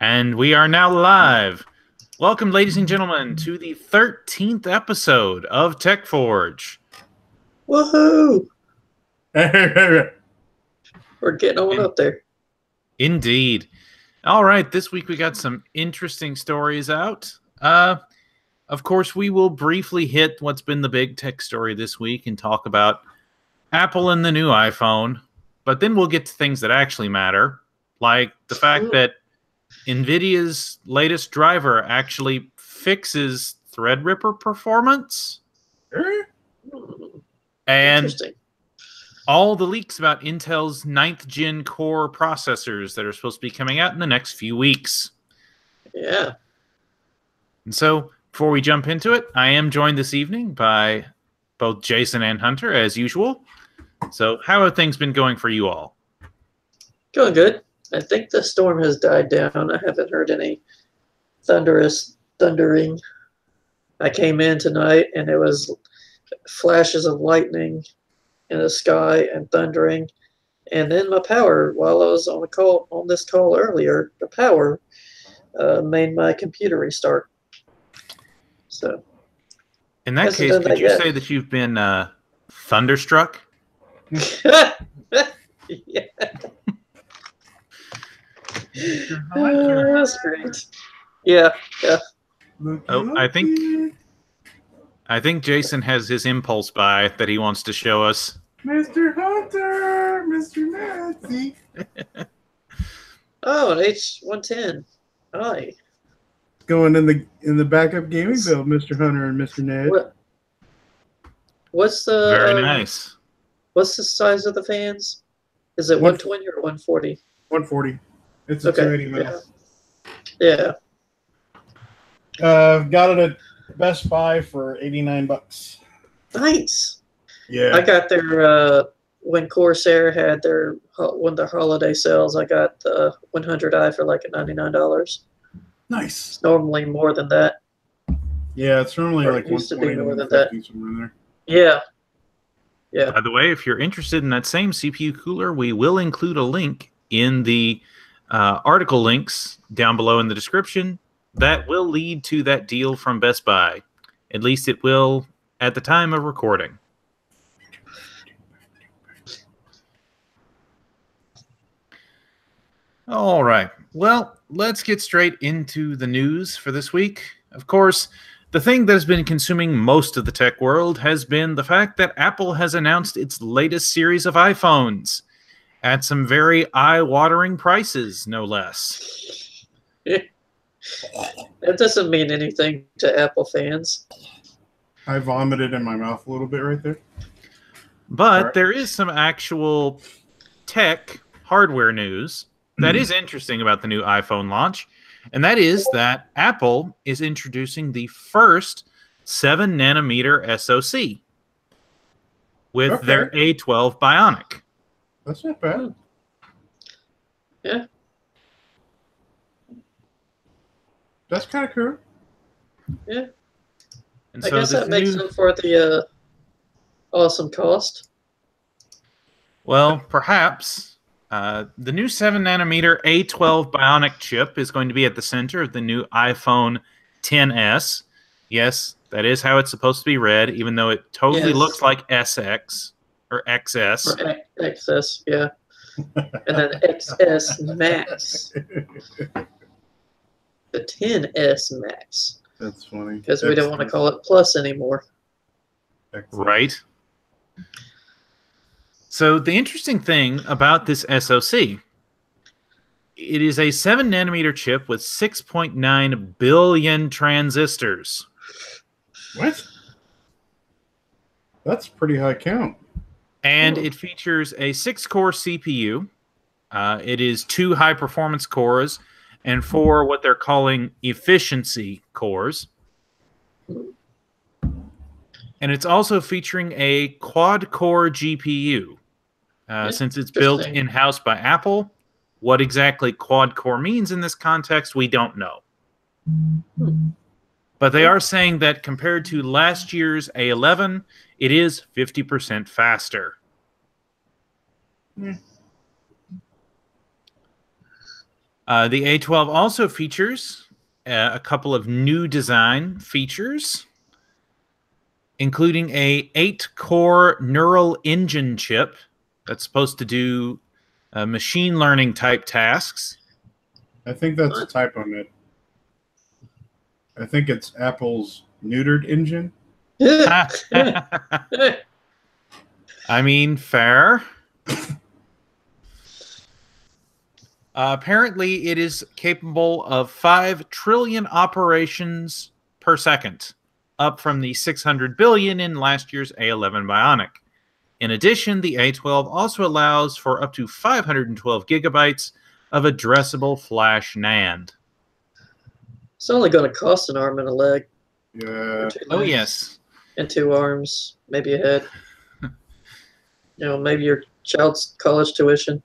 And we are now live. Welcome, ladies and gentlemen, to the 13th episode of TechForge. Woohoo! We're getting on up there. Indeed. All right, this week we got some interesting stories out. Of course, we will briefly hit what's been the big tech story this week and talk about Apple and the new iPhone. But then we'll get to things that actually matter, like the fact that NVIDIA's latest driver actually fixes Threadripper performance. And all the leaks about Intel's 9th gen Core processors that are supposed to be coming out in the next few weeks. Yeah. And so, before we jump into it, I am joined this evening by both Jason and Hunter, as usual. So, how have things been going for you all? Going good. I think the storm has died down. I haven't heard any thundering. I came in tonight and it was flashes of lightning in the sky and thundering. And then my power, while I was on this call earlier, the power made my computer restart. So, in that case, could you say that you've been thunderstruck? Yeah. That's great. Yeah. Oh, I think Jason has his impulse buy that he wants to show us. Mr. Hunter, Mr. Nancy. Oh, an H110. Hi. Going in the backup gaming build, Mr. Hunter and Mr. Ned. What's the very nice? What's the size of the fans? Is it 120 or 140? 140. It's a 280 mil. Yeah. Got it at Best Buy for $89. Nice. Yeah. I got their when Corsair had one of their holiday sales. I got the 100i for like $99. Nice. It's normally more than that. Yeah, it's normally like used to be 120 more than that. Somewhere in there. Yeah. Yeah. By the way, if you're interested in that same CPU cooler, we will include a link in the article links down below in the description that will lead to that deal from Best Buy. At least it will at the time of recording. All right. Well, let's get straight into the news for this week. Of course, the thing that has been consuming most of the tech world has been the fact that Apple has announced its latest series of iPhones at some very eye-watering prices, no less. That doesn't mean anything to Apple fans. I vomited in my mouth a little bit right there. But there is some actual tech hardware news that is interesting about the new iPhone launch, and that is that Apple is introducing the first 7-nanometer SOC with their A12 Bionic. That's not bad. Yeah. That's kind of cool. Yeah. And I so guess that makes up for the awesome cost. Well, perhaps. The new 7-nanometer A12 Bionic chip is going to be at the center of the new iPhone XS. Yes, that is how it's supposed to be read, even though it totally looks like SX or XS. Or XS, yeah. And then XS Max. The 10S Max. That's funny. Because we don't want to call it Plus anymore. Right. So the interesting thing about this SoC, it is a 7-nanometer chip with 6.9 billion transistors. What? That's a pretty high count. And it features a 6-core CPU. It is 2 high-performance cores and 4 what they're calling efficiency cores. And it's also featuring a quad-core GPU. Since it's built in-house by Apple, what exactly quad-core means in this context, we don't know. But they are saying that compared to last year's A11, it is 50% faster. The A12 also features a couple of new design features, including a 8-core neural engine chip that's supposed to do machine learning type tasks. I think that's a typo, Nick. I think it's Apple's neutered engine. I mean, fair. Apparently, it is capable of 5 trillion operations per second, up from the 600 billion in last year's A11 Bionic. In addition, the A12 also allows for up to 512 gigabytes of addressable flash NAND. It's only going to cost an arm and a leg. Yeah. Oh, yes. And 2 arms, maybe a head. Maybe your child's college tuition.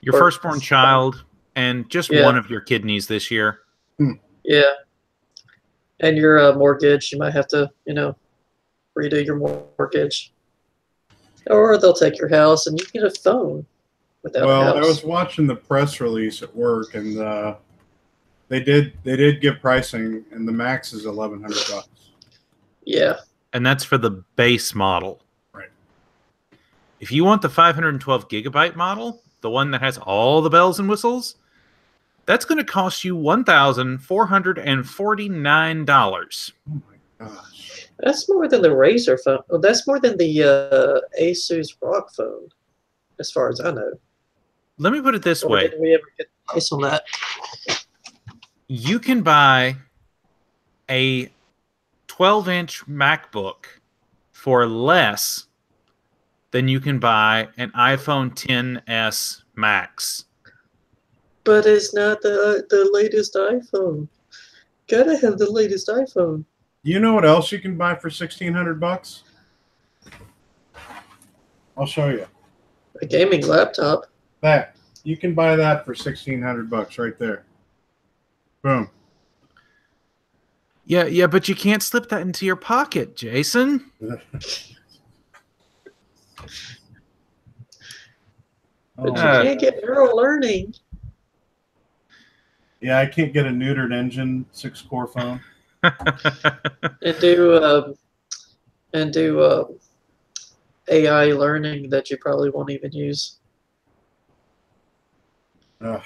Your firstborn child and just one of your kidneys this year. Yeah. And your mortgage, you might have to, redo your mortgage. Or they'll take your house and you can get a phone without a house. I was watching the press release at work, and they did give pricing, and the max is $1,100. Yeah. And that's for the base model. Right. If you want the 512 gigabyte model, the one that has all the bells and whistles, that's going to cost you $1,449. Oh my gosh. That's more than the Razer phone. Oh, that's more than the Asus ROG phone, as far as I know. Let me put it this way. Did we ever get a price on that? You can buy a 12-inch MacBook for less than you can buy an iPhone XS Max. But it's not the latest iPhone. Gotta have the latest iPhone. You know what else you can buy for $1,600? I'll show you. A gaming laptop. That you can buy that for $1,600 right there. Boom. Yeah, but you can't slip that into your pocket, Jason. But you can't get neural learning. Yeah, I can't get a neutered engine 6-core phone. and do AI learning that you probably won't even use. But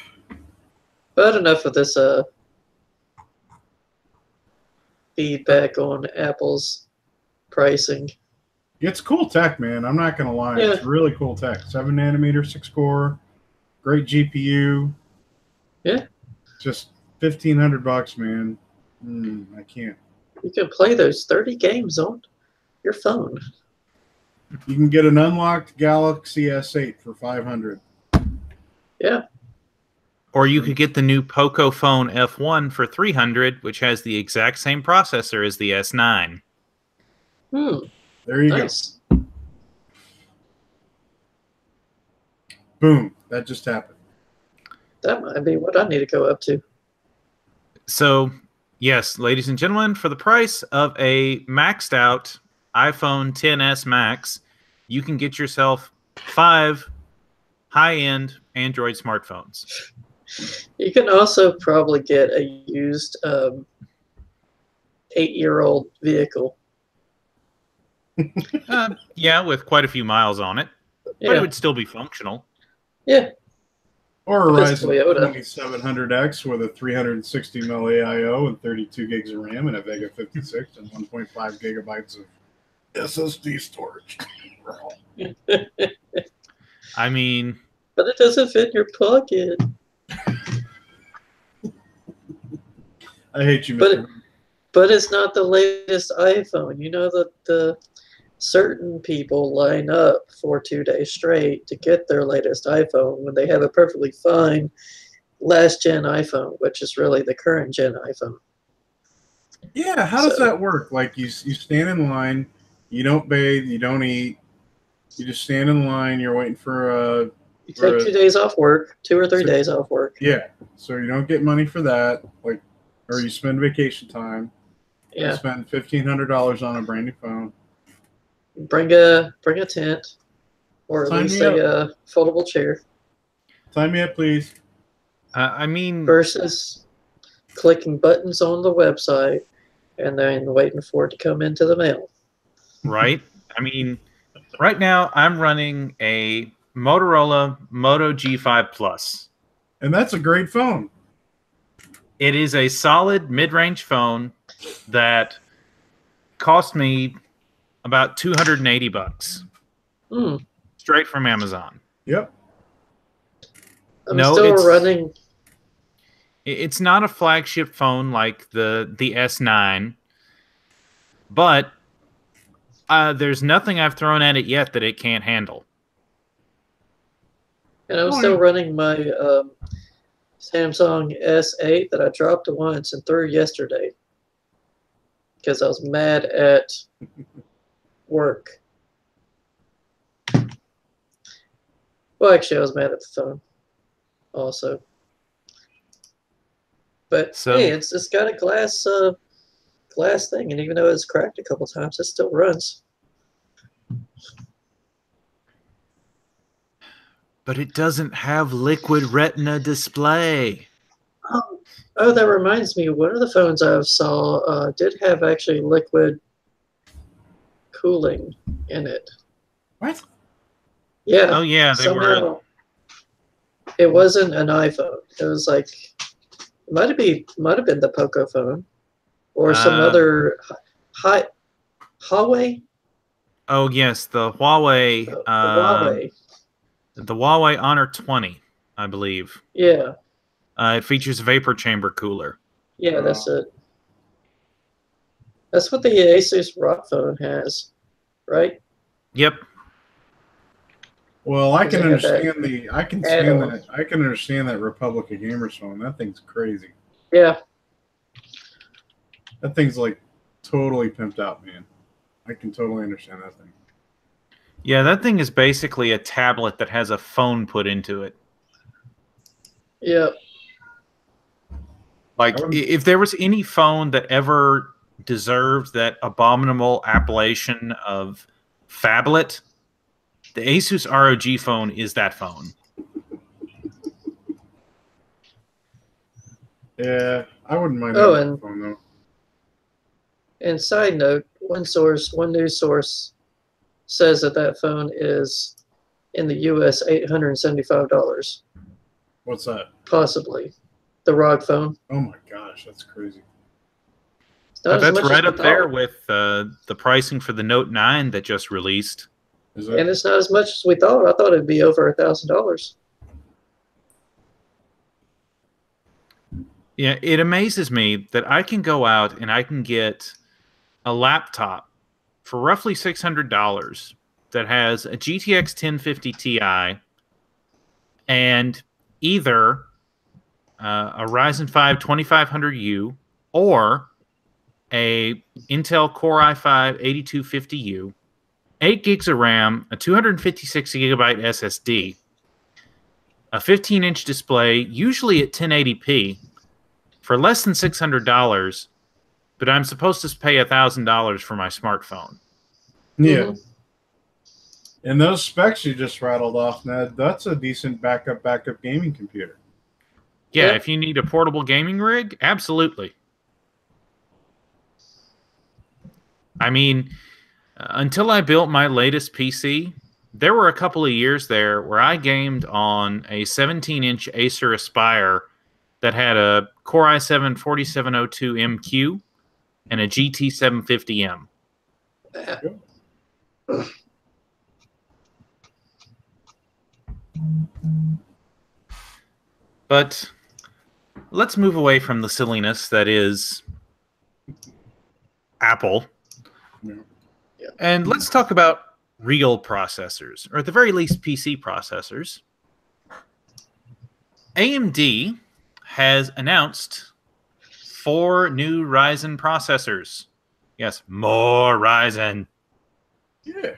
enough of this feedback on Apple's pricing. It's cool tech, man. I'm not gonna lie. Yeah. It's really cool tech. 7-nanometer, 6-core, great GPU. Yeah. Just $1,500, man. I can't. You can play those 30 games on your phone. You can get an unlocked Galaxy S8 for $500. Yeah. Or you could get the new Poco Phone F1 for $300, which has the exact same processor as the S9. There you go. Boom. That just happened. That might be what I need to go up to. So, yes, ladies and gentlemen, for the price of a maxed out iPhone XS Max, you can get yourself 5 high-end Android smartphones. You can also probably get a used 8-year-old vehicle. Yeah, with quite a few miles on it. Yeah. But it would still be functional. Yeah. Or a Because Ryzen Toyota. 2700X with a 360 mil AIO and 32 gigs of RAM and a Vega 56 and 1.5 gigabytes of SSD storage. I mean... But it doesn't fit in your pocket. I hate you, Mr. But it's not the latest iPhone. You know that the certain people line up for 2 days straight to get their latest iPhone when they have a perfectly fine last-gen iPhone, which is really the current-gen iPhone. Yeah, how does that work? Like, you stand in line, you don't bathe, you don't eat, you just stand in line, you're waiting for You take 2 days off work, 2 or 3 days off work. Yeah, so you don't get money for that, like, or you spend vacation time. Yeah. You spend $1,500 on a brand new phone. Bring a tent, or at Sign least me a foldable chair. Sign me up, please. I mean, versus clicking buttons on the website and then waiting for it to come into the mail. right? I mean, right now I'm running a Motorola Moto G5 Plus. And that's a great phone. It is a solid mid-range phone that cost me about $280 straight from Amazon. Yep. I'm still running. It's not a flagship phone like the S9, but there's nothing I've thrown at it yet that it can't handle. And I'm still running my Samsung S8 that I dropped once and threw yesterday because I was mad at work. Well, actually, I was mad at the phone also. But hey, it's got a glass thing, and even though it's cracked a couple times, it still runs. But it doesn't have liquid retina display. Oh, that reminds me. One of the phones I saw did have actually liquid cooling in it. What? Yeah. Oh yeah, somehow it wasn't an iPhone. It was like it might have been the Poco phone or some other Huawei. Oh yes, the Huawei. Huawei. The Huawei Honor 20, I believe. Yeah. It features a vapor chamber cooler. Yeah, that's it. That's what the Asus ROG phone has, right? Yep. Well, I can understand I can understand that Republic of Gamers phone. That thing's crazy. Yeah. That thing's like totally pimped out, man. I can totally understand that thing. Yeah, that thing is basically a tablet that has a phone put into it. Yeah. Like, if there was any phone that ever deserved that abominable appellation of phablet, the Asus ROG phone is that phone. Yeah, I wouldn't mind that phone, though. And side note, one news source says that phone is in the US $875. What's that? Possibly. The ROG phone. Oh my gosh, that's crazy. But that's right up there with the pricing for the Note 9 that just released. Is it? And it's not as much as we thought. I thought it'd be over $1,000. Yeah, it amazes me that I can go out and I can get a laptop for roughly $600 that has a GTX 1050 Ti and either a Ryzen 5 2500U or a Intel Core i5-8250U, 8 gigs of RAM, a 256 gigabyte SSD, a 15-inch display, usually at 1080p, for less than $600, but I'm supposed to pay $1,000 for my smartphone. Yeah. Mm-hmm. And those specs you just rattled off, Ned, that's a decent backup gaming computer. Yeah, if you need a portable gaming rig, absolutely. I mean, until I built my latest PC, there were a couple of years there where I gamed on a 17-inch Acer Aspire that had a Core i7-4702MQ and a GT750M. But let's move away from the silliness that is Apple. Yeah. And let's talk about real processors, or at the very least PC processors. AMD has announced 4 new Ryzen processors. Yes, more Ryzen. Yeah.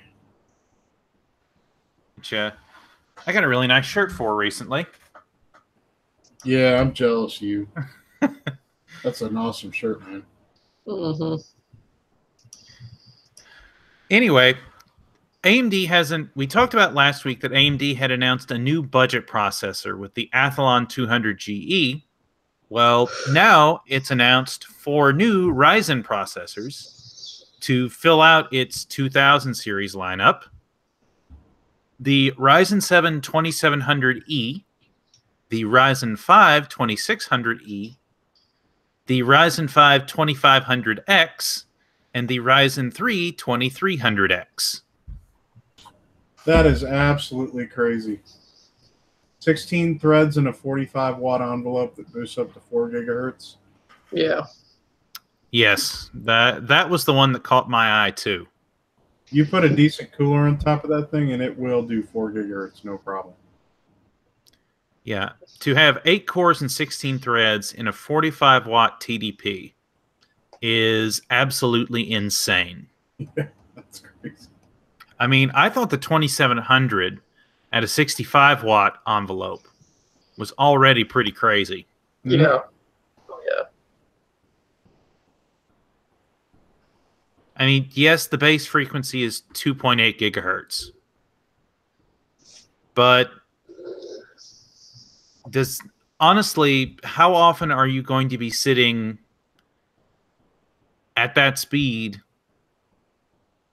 Which I got a really nice shirt for recently. Yeah, I'm jealous of you. That's an awesome shirt, man. Mm-hmm. Anyway, AMD hasn't. We talked about last week that AMD had announced a new budget processor with the Athlon 200 GE. Well, now it's announced 4 new Ryzen processors to fill out its 2000 series lineup. The Ryzen 7 2700E, the Ryzen 5 2600E, the Ryzen 5 2500X, and the Ryzen 3 2300X. That is absolutely crazy. 16 threads in a 45-watt envelope that boosts up to 4 gigahertz. Yeah. Yes, that was the one that caught my eye too. You put a decent cooler on top of that thing, and it will do 4 gigahertz, no problem. Yeah, to have 8 cores and 16 threads in a 45-watt TDP is absolutely insane. Yeah, that's crazy. I mean, I thought the 2700 at a 65-watt envelope was already pretty crazy. Yeah. Oh, yeah. I mean, yes, the base frequency is 2.8 gigahertz. But honestly, how often are you going to be sitting at that speed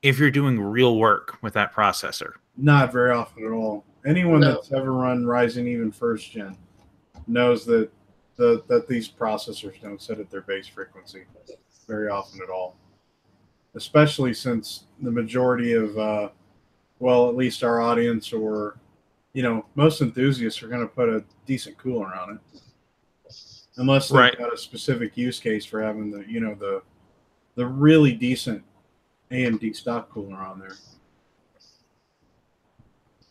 if you're doing real work with that processor? Not very often at all. Anyone that's ever run Ryzen even first gen knows that that these processors don't sit at their base frequency very often at all. Especially since the majority of, well, at least our audience or, most enthusiasts are going to put a decent cooler on it. Unless they've got a specific use case for having the really decent AMD stock cooler on there.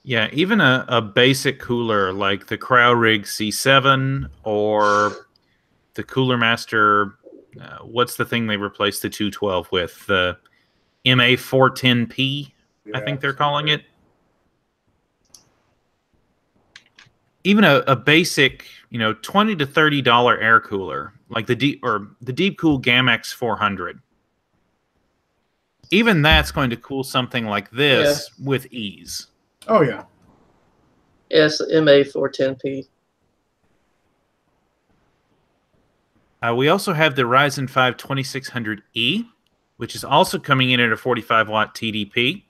Yeah, even a basic cooler like the CryoRig C7 or the Cooler Master, what's the thing they replaced the 212 with? The MA410P, yeah, I think they're calling it. Even a basic, $20 to $30 air cooler like the Deepcool GAMX 400. Even that's going to cool something like this with ease. Oh, yeah. Yes, MA410P. We also have the Ryzen 5 2600E, which is also coming in at a 45-watt TDP.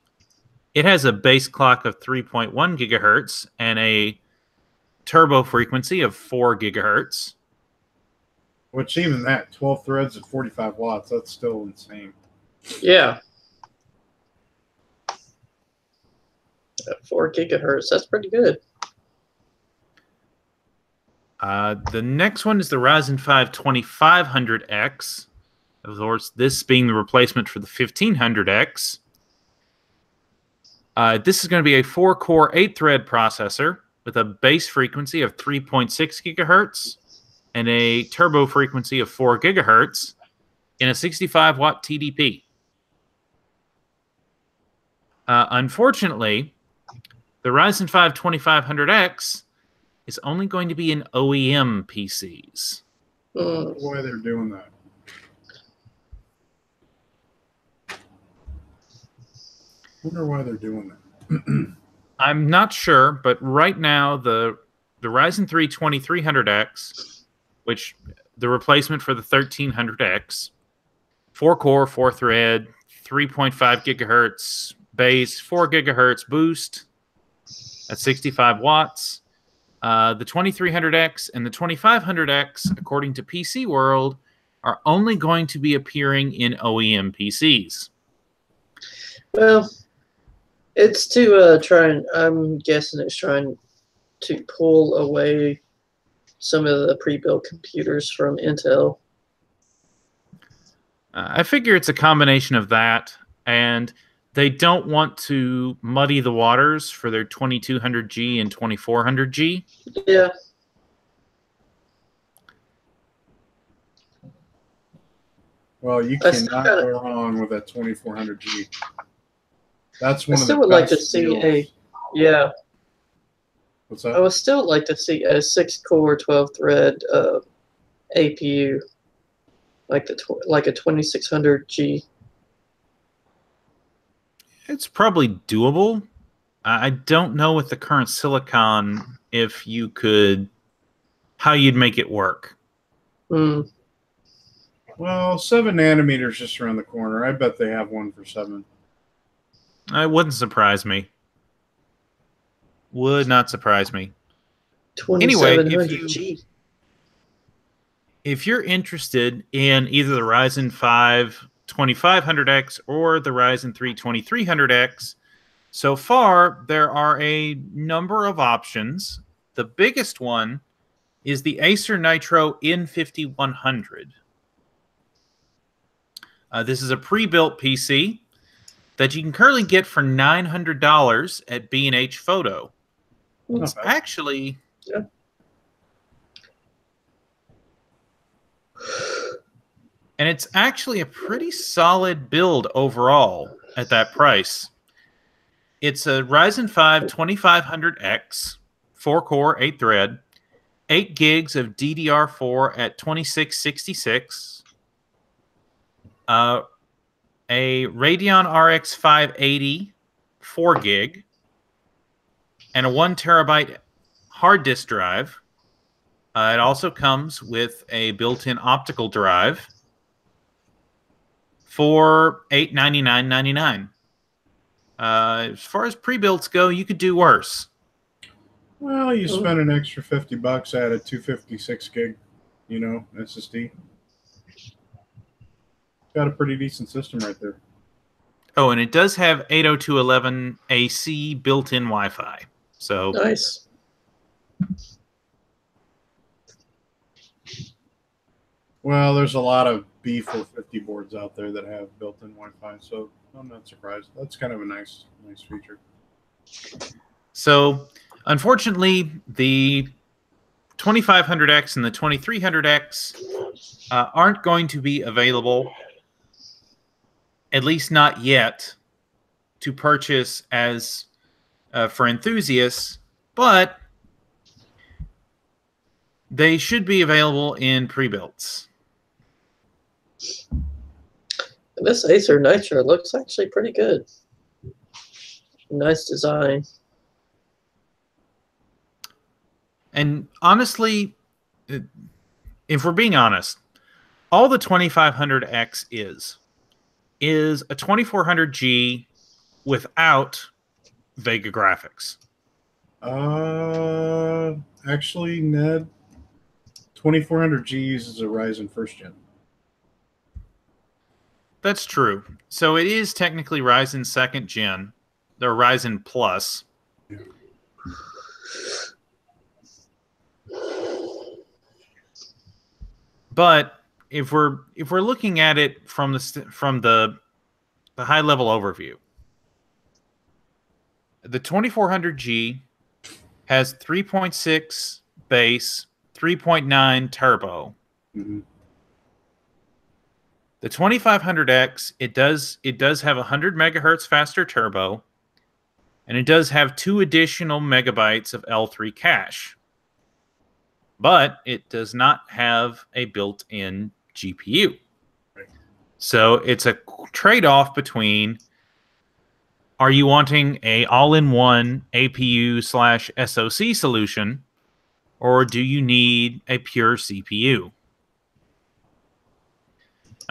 It has a base clock of 3.1 gigahertz and a turbo frequency of 4 gigahertz. Which even that, 12 threads at 45 watts, that's still insane. Yeah. At 4 gigahertz, that's pretty good. The next one is the Ryzen 5 2500X. Of course, this being the replacement for the 1500X. This is going to be a 4-core, 8-thread processor with a base frequency of 3.6 gigahertz and a turbo frequency of 4 gigahertz in a 65-watt TDP. Unfortunately, the Ryzen 5 2500X is only going to be in OEM PCs. Why they're doing that? I wonder why they're doing that. I'm not sure, but right now the Ryzen 3 2300X, which the replacement for the 1300X, 4-core, 4-thread, 3.5 gigahertz base, 4 gigahertz boost at 65 watts. The 2300X and the 2500X, according to PC World, are only going to be appearing in OEM PCs. Well, it's to try and, I'm guessing it's trying to pull away some of the pre-built computers from Intel. I figure it's a combination of that, and they don't want to muddy the waters for their 2200G and 2400G. Yeah. Well, you cannot go wrong with that 2400G. That's one of the best. I still would like to see yeah. What's that? I would still like to see a 6-core, 12-thread APU, like a 2600G. It's probably doable. I don't know with the current silicon if you could, how you'd make it work. Mm. Well, 7 nanometers just around the corner. I bet they have one for 7. It wouldn't surprise me. Would not surprise me. Anyway, 2700G. if you're interested in either the Ryzen 5 2500X or the Ryzen 3 2300X, so far there are a number of options. The biggest one is the Acer Nitro N5100. This is a pre-built PC that you can currently get for $900 at B&H Photo. It's actually... Yeah. And it's actually a pretty solid build overall at that price. It's a Ryzen 5 2500X, 4-core, 8-thread, 8 gigs of DDR4 at 2666, a Radeon RX 580, 4 gig, and a 1 terabyte hard disk drive. It also comes with a built-in optical drive for $899.99. As far as pre-builts go, you could do worse. Well, you spend an extra $50, add a 256 gig, SSD. Got a pretty decent system right there. Oh, and it does have 802.11ac built-in Wi-Fi. So nice. Well, there's a lot of B450 boards out there that have built-in Wi-Fi, so I'm not surprised. That's kind of a nice feature. So, unfortunately, the 2500X and the 2300X aren't going to be available, at least not yet, to purchase as for enthusiasts, but they should be available in pre-builts. This Acer Nitro looks actually pretty good. Nice design. And honestly, if we're being honest, all the 2500X is a 2400G without Vega graphics. Actually, Ned, 2400G uses a Ryzen 1st Gen. That's true. So it is technically Ryzen 2nd Gen. They're Ryzen Plus. Yeah. But if we're looking at it from the high level overview, the 2400G has 3.6 base, 3.9 turbo. Mm-hmm. The 2500X, it does have 100 megahertz faster turbo, and it does have 2 additional megabytes of L3 cache. But it does not have a built-in GPU. Right. So it's a trade-off between, are you wanting a all-in-one APU/SOC solution, or do you need a pure CPU?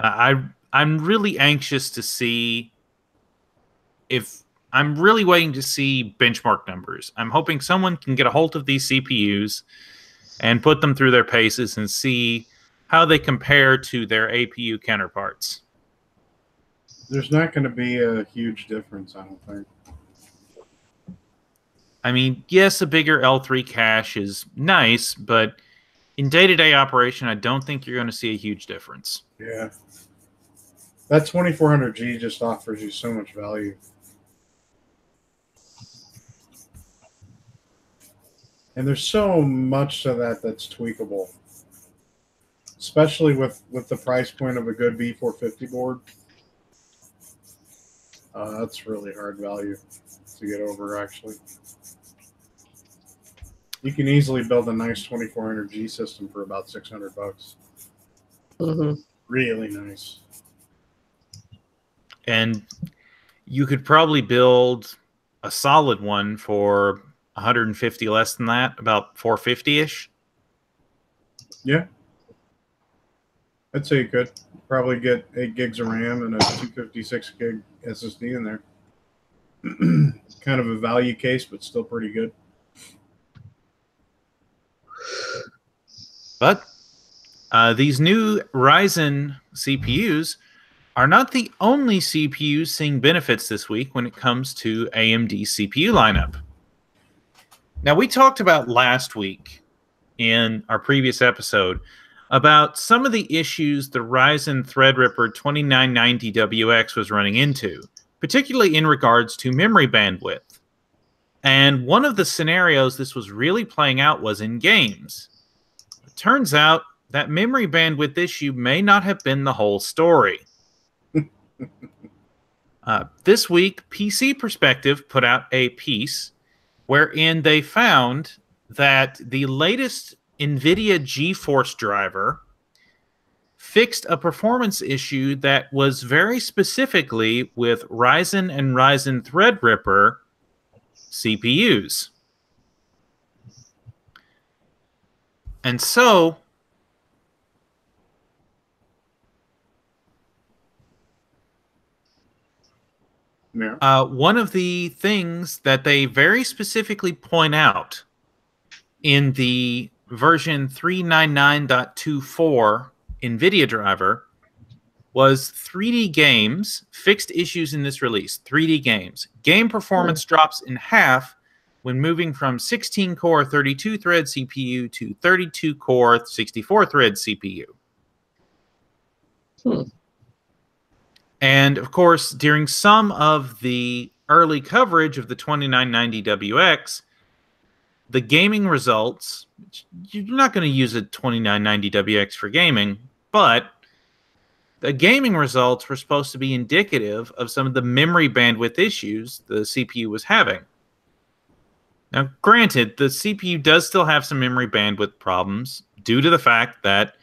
I'm really anxious to see I'm really waiting to see benchmark numbers. I'm hoping someone can get a hold of these CPUs and put them through their paces and see how they compare to their APU counterparts. There's not going to be a huge difference, I don't think. I mean, yes, a bigger L3 cache is nice, but in day-to-day operation, I don't think you're going to see a huge difference. Yeah. That 2400G just offers you so much value. And there's so much to that that's tweakable, especially with the price point of a good B450 board. That's really hard value to get over, actually. You can easily build a nice 2400G system for about $600. Mm-hmm. Really nice. And you could probably build a solid one for 150 less than that, about 450-ish. Yeah. I'd say you could probably get 8 gigs of RAM and a 256 gig SSD in there. Kind of a value case, but still pretty good. But these new Ryzen CPUs are not the only CPUs seeing benefits this week when it comes to AMD CPU lineup. Now, we talked about last week in our previous episode about some of the issues the Ryzen Threadripper 2990WX was running into, particularly in regards to memory bandwidth. And one of the scenarios this was really playing out was in games. It turns out that memory bandwidth issue may not have been the whole story. This week, PC Perspective put out a piece wherein they found that the latest NVIDIA GeForce driver fixed a performance issue that was very specifically with Ryzen and Ryzen Threadripper CPUs. And so one of the things that they very specifically point out in the version 399.24 NVIDIA driver was 3D games fixed issues in this release. 3D games. Game performance drops in half when moving from 16-core 32-thread CPU to 32-core 64-thread CPU. And, of course, during some of the early coverage of the 2990WX, the gaming results, you're not going to use a 2990WX for gaming, but the gaming results were supposed to be indicative of some of the memory bandwidth issues the CPU was having. Now, granted, the CPU does still have some memory bandwidth problems due to the fact that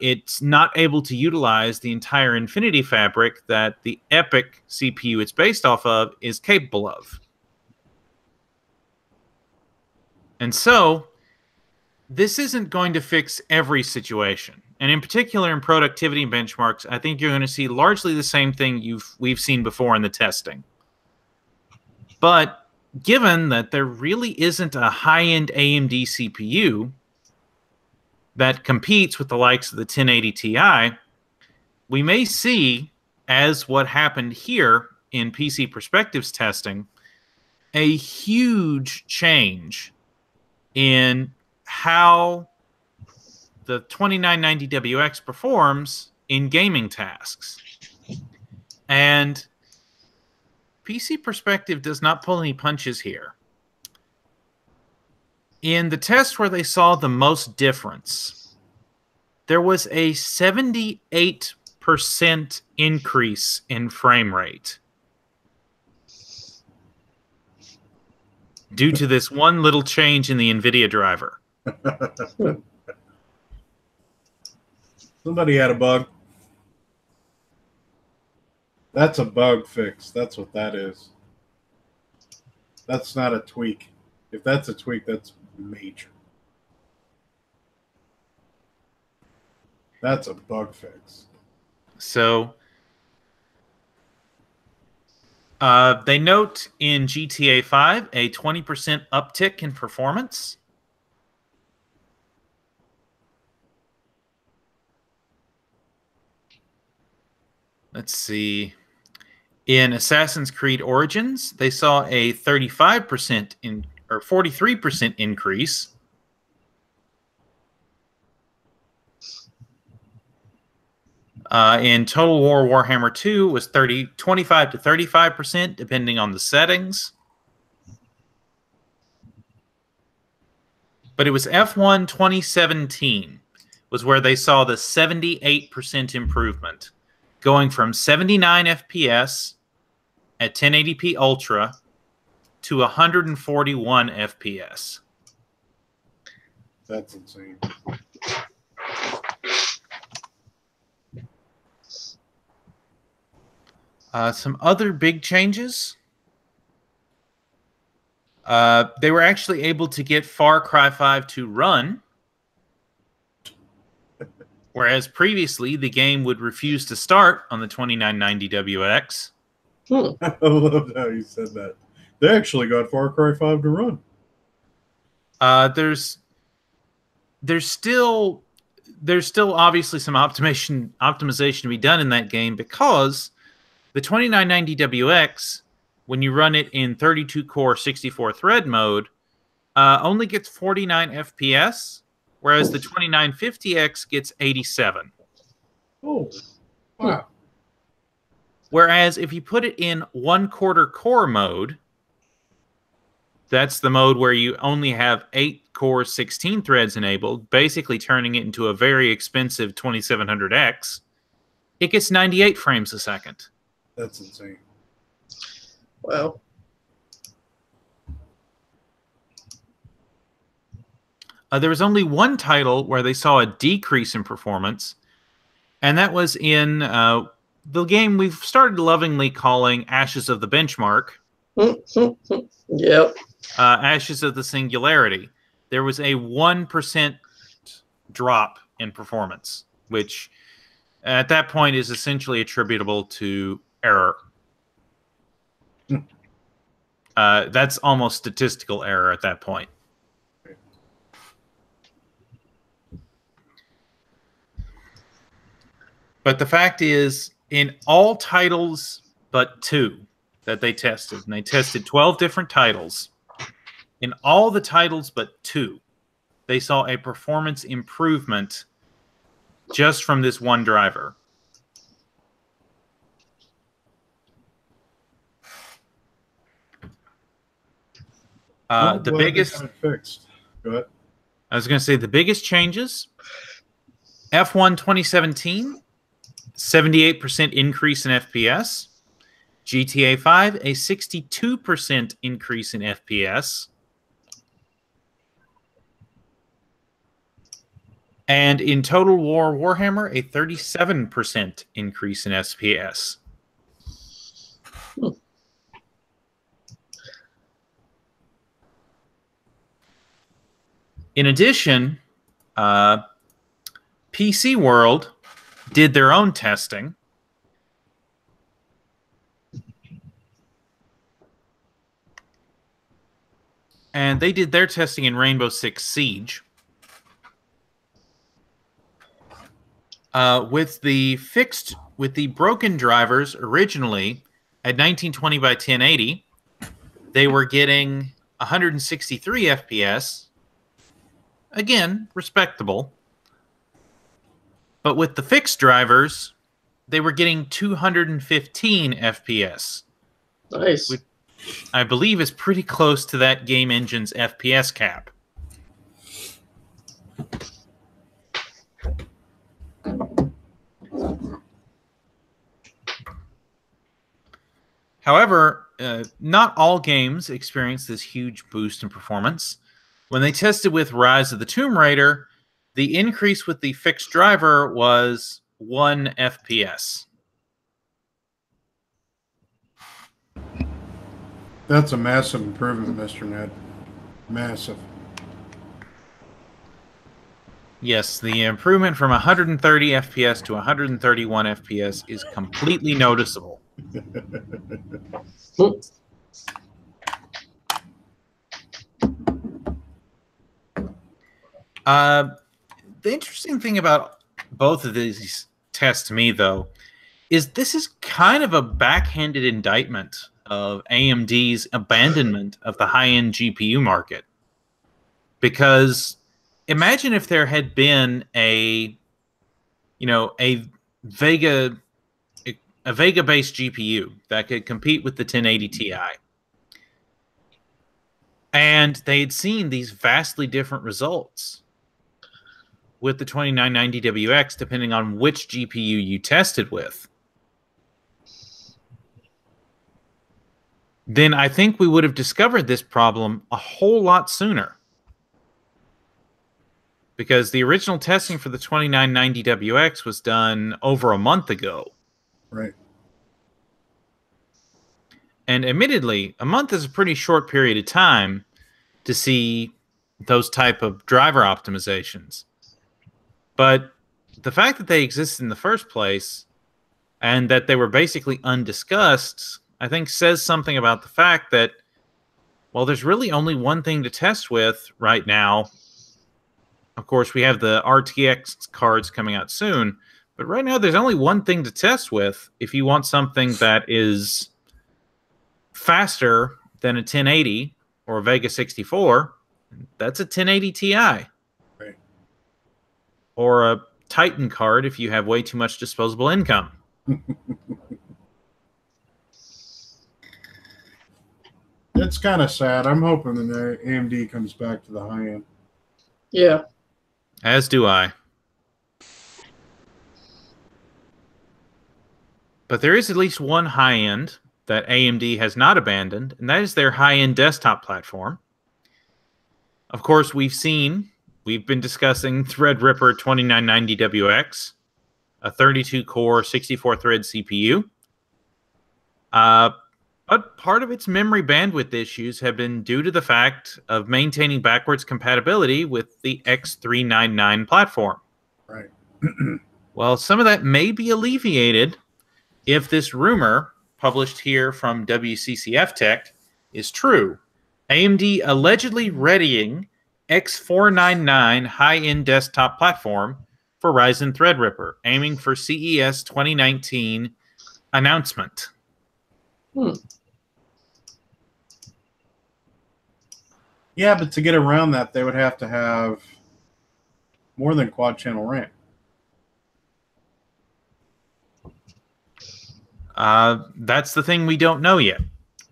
it's not able to utilize the entire Infinity Fabric that the EPYC CPU it's based off of is capable of. And so, this isn't going to fix every situation. And in particular, in productivity benchmarks, I think you're going to see largely the same thing we've seen before in the testing. But given that there really isn't a high-end AMD CPU that competes with the likes of the 1080 Ti, we may see, as what happened here in PC Perspectives testing, a huge change in how the 2990WX performs in gaming tasks. And PC Perspective does not pull any punches here. In the test where they saw the most difference, there was a 78% increase in frame rate due to this one little change in the NVIDIA driver. Somebody had a bug. That's a bug fix. That's what that is. That's not a tweak. If that's a tweak, that's major. That's a bug fix. So they note in GTA 5 a 20% uptick in performance. Let's see. In Assassin's Creed Origins, they saw a 35% or 43% increase. In Total War Warhammer 2 was 25 to 35%, depending on the settings. But it was F1 2017 was where they saw the 78% improvement, going from 79 FPS at 1080p Ultra to 141 FPS. That's insane. Some other big changes. They were actually able to get Far Cry 5 to run, whereas previously the game would refuse to start on the 2990WX. I love how you said that. They actually got Far Cry 5 to run. There's still obviously some optimization to be done in that game, because the 2990WX, when you run it in 32-core 64-thread mode, only gets 49 FPS, whereas the 2950X gets 87. Oh, wow. Whereas if you put it in 1/4 core mode, that's the mode where you only have 8 core 16 threads enabled, basically turning it into a very expensive 2700X, it gets 98 frames a second. That's insane. Wow. There was only one title where they saw a decrease in performance, and that was in the game we've started lovingly calling Ashes of the Benchmark. Yep. Ashes of the Singularity. There was a 1% drop in performance, which at that point is essentially attributable to error. That's almost statistical error at that point. But the fact is, in all titles but 2 that they tested, and they tested 12 different titles, in all the titles but 2, they saw a performance improvement just from this one driver. The biggest fixed. Go ahead. I was going to say the biggest changes: F1 2017, 78% increase in FPS. GTA 5, a 62% increase in FPS. And in Total War Warhammer, a 37% increase in FPS. In addition, PC World did their own testing. And they did their testing in Rainbow Six Siege. With the broken drivers originally at 1920 by 1080, they were getting 163 FPS. Again, respectable. But with the fixed drivers, they were getting 215 FPS. Nice. Which I believe is pretty close to that game engine's FPS cap. However, not all games experience this huge boost in performance. When they tested with Rise of the Tomb Raider, the increase with the fixed driver was 1 FPS. That's a massive improvement, Mr. Ned. Massive. Yes, the improvement from 130 FPS to 131 FPS is completely noticeable. The interesting thing about both of these tests to me, though, is this is kind of a backhanded indictment of AMD's abandonment of the high-end GPU market. Because imagine if there had been a Vega-based GPU that could compete with the 1080 Ti. And they'd seen these vastly different results with the 2990WX, depending on which GPU you tested with. Then I think we would have discovered this problem a whole lot sooner. Because the original testing for the 2990WX was done over a month ago. Right. And admittedly, a month is a pretty short period of time to see those type of driver optimizations. But the fact that they exist in the first place and that they were basically undiscussed, I think says something about the fact that, well, there's really only one thing to test with right now. Of course, we have the RTX cards coming out soon, but right now there's only one thing to test with if you want something that is faster than a 1080 or a Vega 64. That's a 1080 Ti. Right. Or a Titan card if you have way too much disposable income. It's kind of sad. I'm hoping that AMD comes back to the high end. Yeah. As do I. But there is at least one high end that AMD has not abandoned, and that is their high-end desktop platform. Of course, we've been discussing Threadripper 2990WX, a 32-core, 64-thread CPU. But part of its memory bandwidth issues have been due to the fact of maintaining backwards compatibility with the X399 platform. Right. Well, some of that may be alleviated if this rumor, published here from WCCF Tech, is true. AMD allegedly readying X499 high-end desktop platform for Ryzen Threadripper, aiming for CES 2019 announcement. Yeah, but to get around that, they would have to have more than quad-channel RAM. That's the thing we don't know yet,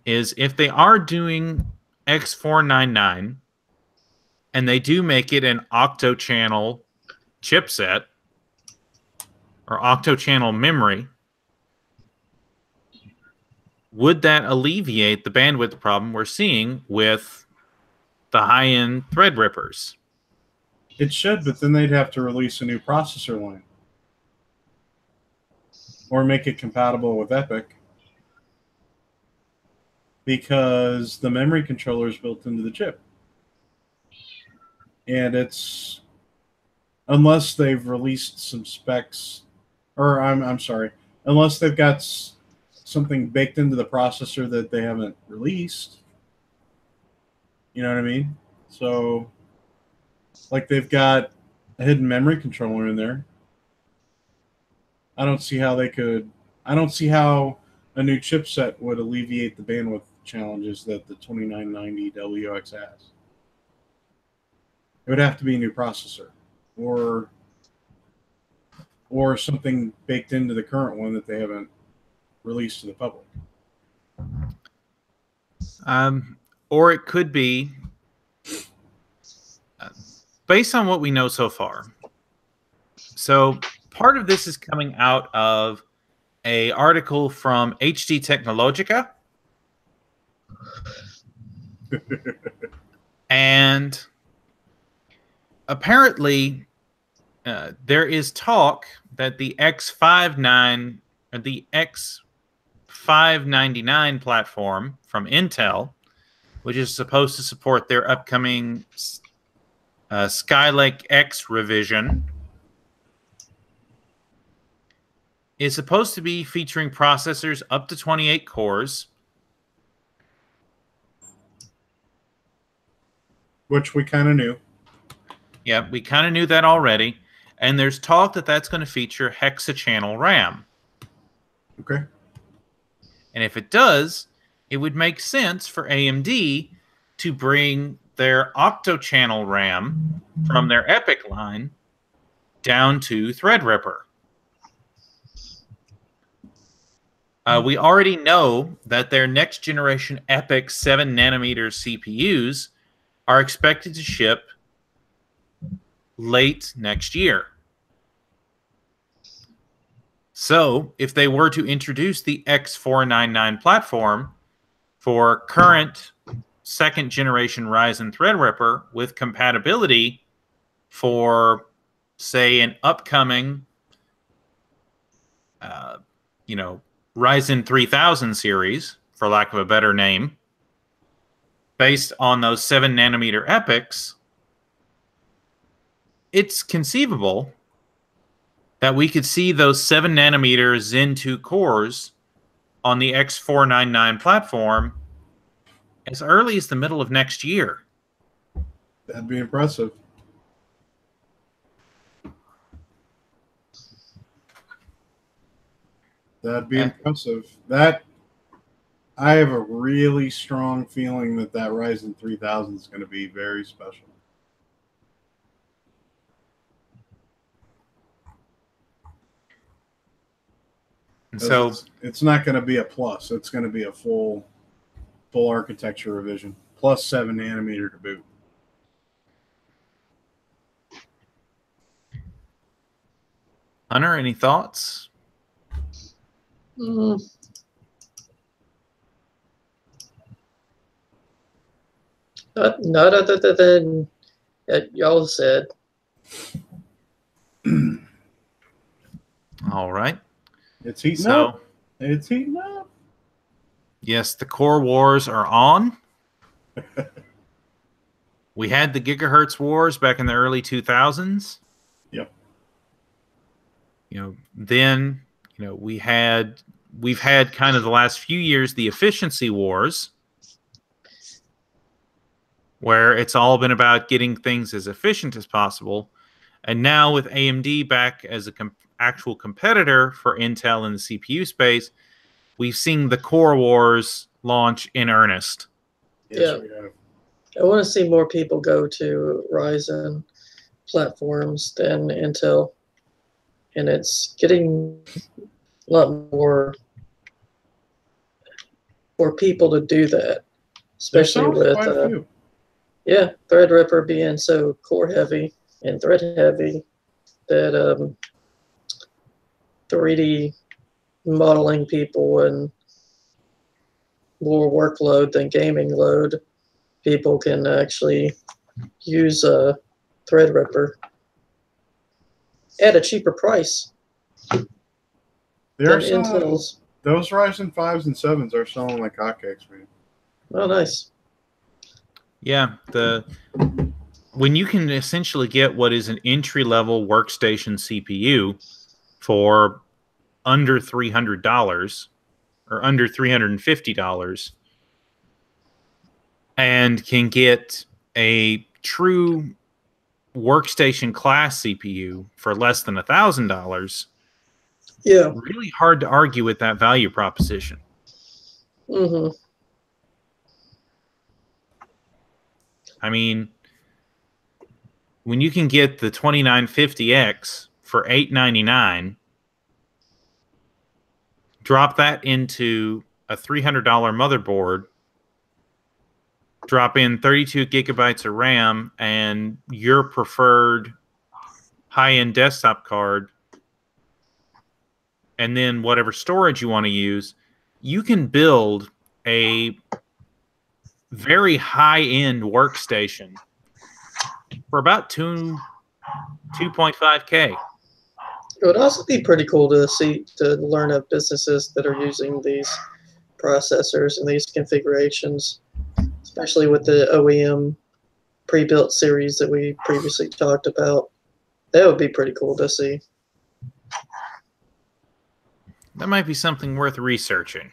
is if they are doing X499 and they do make it an octo-channel chipset or octo-channel memory, would that alleviate the bandwidth problem we're seeing with the high-end Threadrippers? It should, but then they'd have to release a new processor line. Or make it compatible with EPYC. Because the memory controller is built into the chip. And it's... Unless they've released some specs... Or, I'm sorry. Unless they've got something baked into the processor that they haven't released. You know what I mean? So... Like they've got a hidden memory controller in there. I don't see how a new chipset would alleviate the bandwidth challenges that the 2990 WX has. It would have to be a new processor or something baked into the current one that they haven't released to the public. Or it could be, based on what we know so far. So part of this is coming out of an article from HD Technologica. And apparently there is talk that the X599 platform from Intel, which is supposed to support their upcoming Skylake X revision, is supposed to be featuring processors up to 28 cores. Which we kind of knew. Yeah, we kind of knew that already. And there's talk that that's going to feature hexa-channel RAM. Okay. And if it does, it would make sense for AMD to bring their octo-channel RAM from their EPYC line down to Threadripper. We already know that their next generation EPYC 7nm CPUs are expected to ship late next year. So if they were to introduce the X499 platform for current second generation Ryzen Threadripper with compatibility for, say, an upcoming Ryzen 3000 series for lack of a better name, based on those 7-nanometer epochs, it's conceivable that we could see those 7-nanometer Zen 2 cores on the X499 platform as early as the middle of next year. That'd be impressive. That'd be impressive. That I have a really strong feeling that Ryzen 3000 is going to be very special. And so it's not going to be a plus. It's going to be a full architecture revision plus 7-nanometer to boot. Hunter, any thoughts? Not other than that y'all said. All right. It's heating up. It's heating up. Yes, the core wars are on. We had the gigahertz wars back in the early 2000s. Yep. Then, we've had kind of the last few years the efficiency wars, where it's all been about getting things as efficient as possible. And now with AMD back as an actual competitor for Intel in the CPU space, we've seen the core wars launch in earnest. Yes, yeah. I want to see more people go to Ryzen platforms than Intel. And it's getting a lot more for people to do that, especially with Threadripper being so core heavy and thread heavy that 3D modeling people and more workload than gaming load, people can actually use Threadripper at a cheaper price. Those Ryzen 5s and 7s are selling like hotcakes, man. Oh, nice. Yeah, when you can essentially get what is an entry-level workstation CPU for under $300 or under $350, and can get a true workstation class CPU for less than $1,000, yeah, really hard to argue with that value proposition. Mm-hmm. I mean, when you can get the 2950X for $899, drop that into a $300 motherboard, drop in 32 gigabytes of RAM and your preferred high-end desktop card, and then whatever storage you want to use, you can build a very high-end workstation for about $2.5K. It would also be pretty cool to learn of businesses that are using these processors and these configurations, especially with the OEM pre-built series that we previously talked about. That would be pretty cool to see. That might be something worth researching.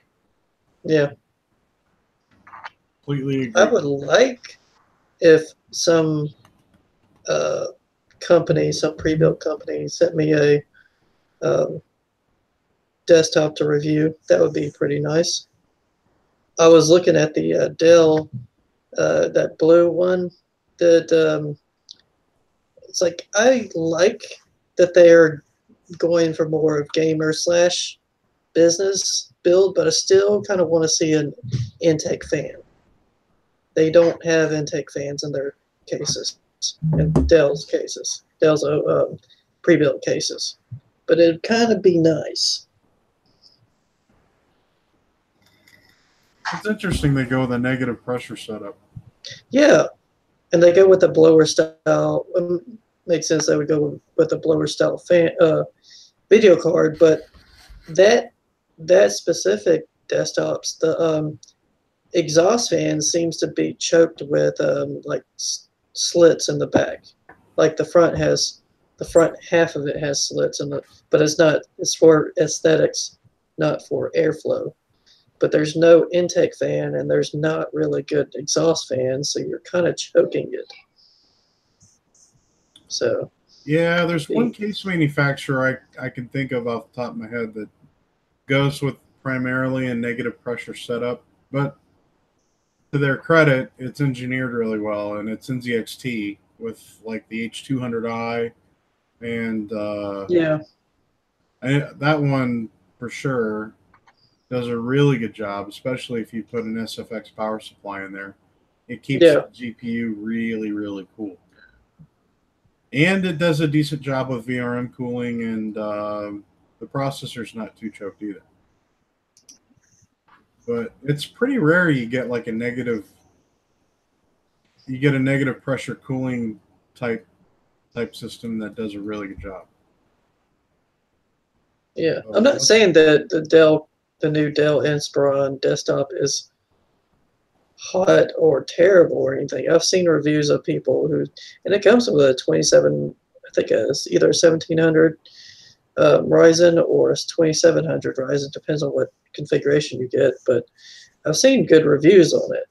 Yeah. Completely agree. I would like if some company, some pre-built company, sent me a desktop to review. That would be pretty nice. I was looking at the Dell, that blue one. That it's like, I like that they're going for more of gamer / business build, but I still kind of want to see an intake fan. They don't have intake fans in their cases, in Dell's cases, Dell's pre-built cases. But it'd kind of be nice. It's interesting they go with a negative pressure setup. Yeah, and they go with the blower style. Makes sense they would go with a blower style fan video card, but that specific desktops. The exhaust fan seems to be choked with like slits in the back. Like the front half of it has slits in the, but it's not. It's for aesthetics, not for airflow. But there's no intake fan, and there's not really good exhaust fans, so you're kind of choking it. So yeah, there's one case manufacturer I can think of off the top of my head that goes with primarily a negative pressure setup, but to their credit, it's engineered really well, and it's NZXT with like the H200i, and yeah, that one for sure does a really good job, especially if you put an SFX power supply in there. It keeps the GPU really, really cool. And it does a decent job with VRM cooling, and the processor's not too choked either. But it's pretty rare you get like a negative pressure cooling type system that does a really good job. Yeah, I'm not saying that the new Dell Inspiron desktop is hot or terrible or anything. I've seen reviews of people who, and it comes with a 27, I think it's either 1700 Ryzen or a 2700 Ryzen, depends on what configuration you get. But I've seen good reviews on it.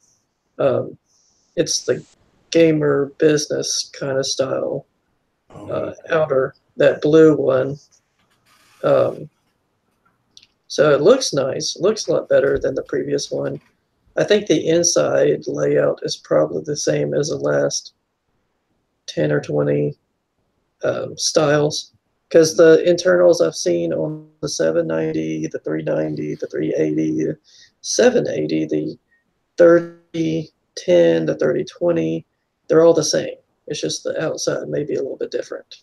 It's the gamer business kind of style outer, that blue one. So it looks nice. It looks a lot better than the previous one. I think the inside layout is probably the same as the last 10 or 20 styles, because the internals I've seen on the 790, the 390, the 380, the 780, the 3010, the 3020, they're all the same. It's just the outside may be a little bit different.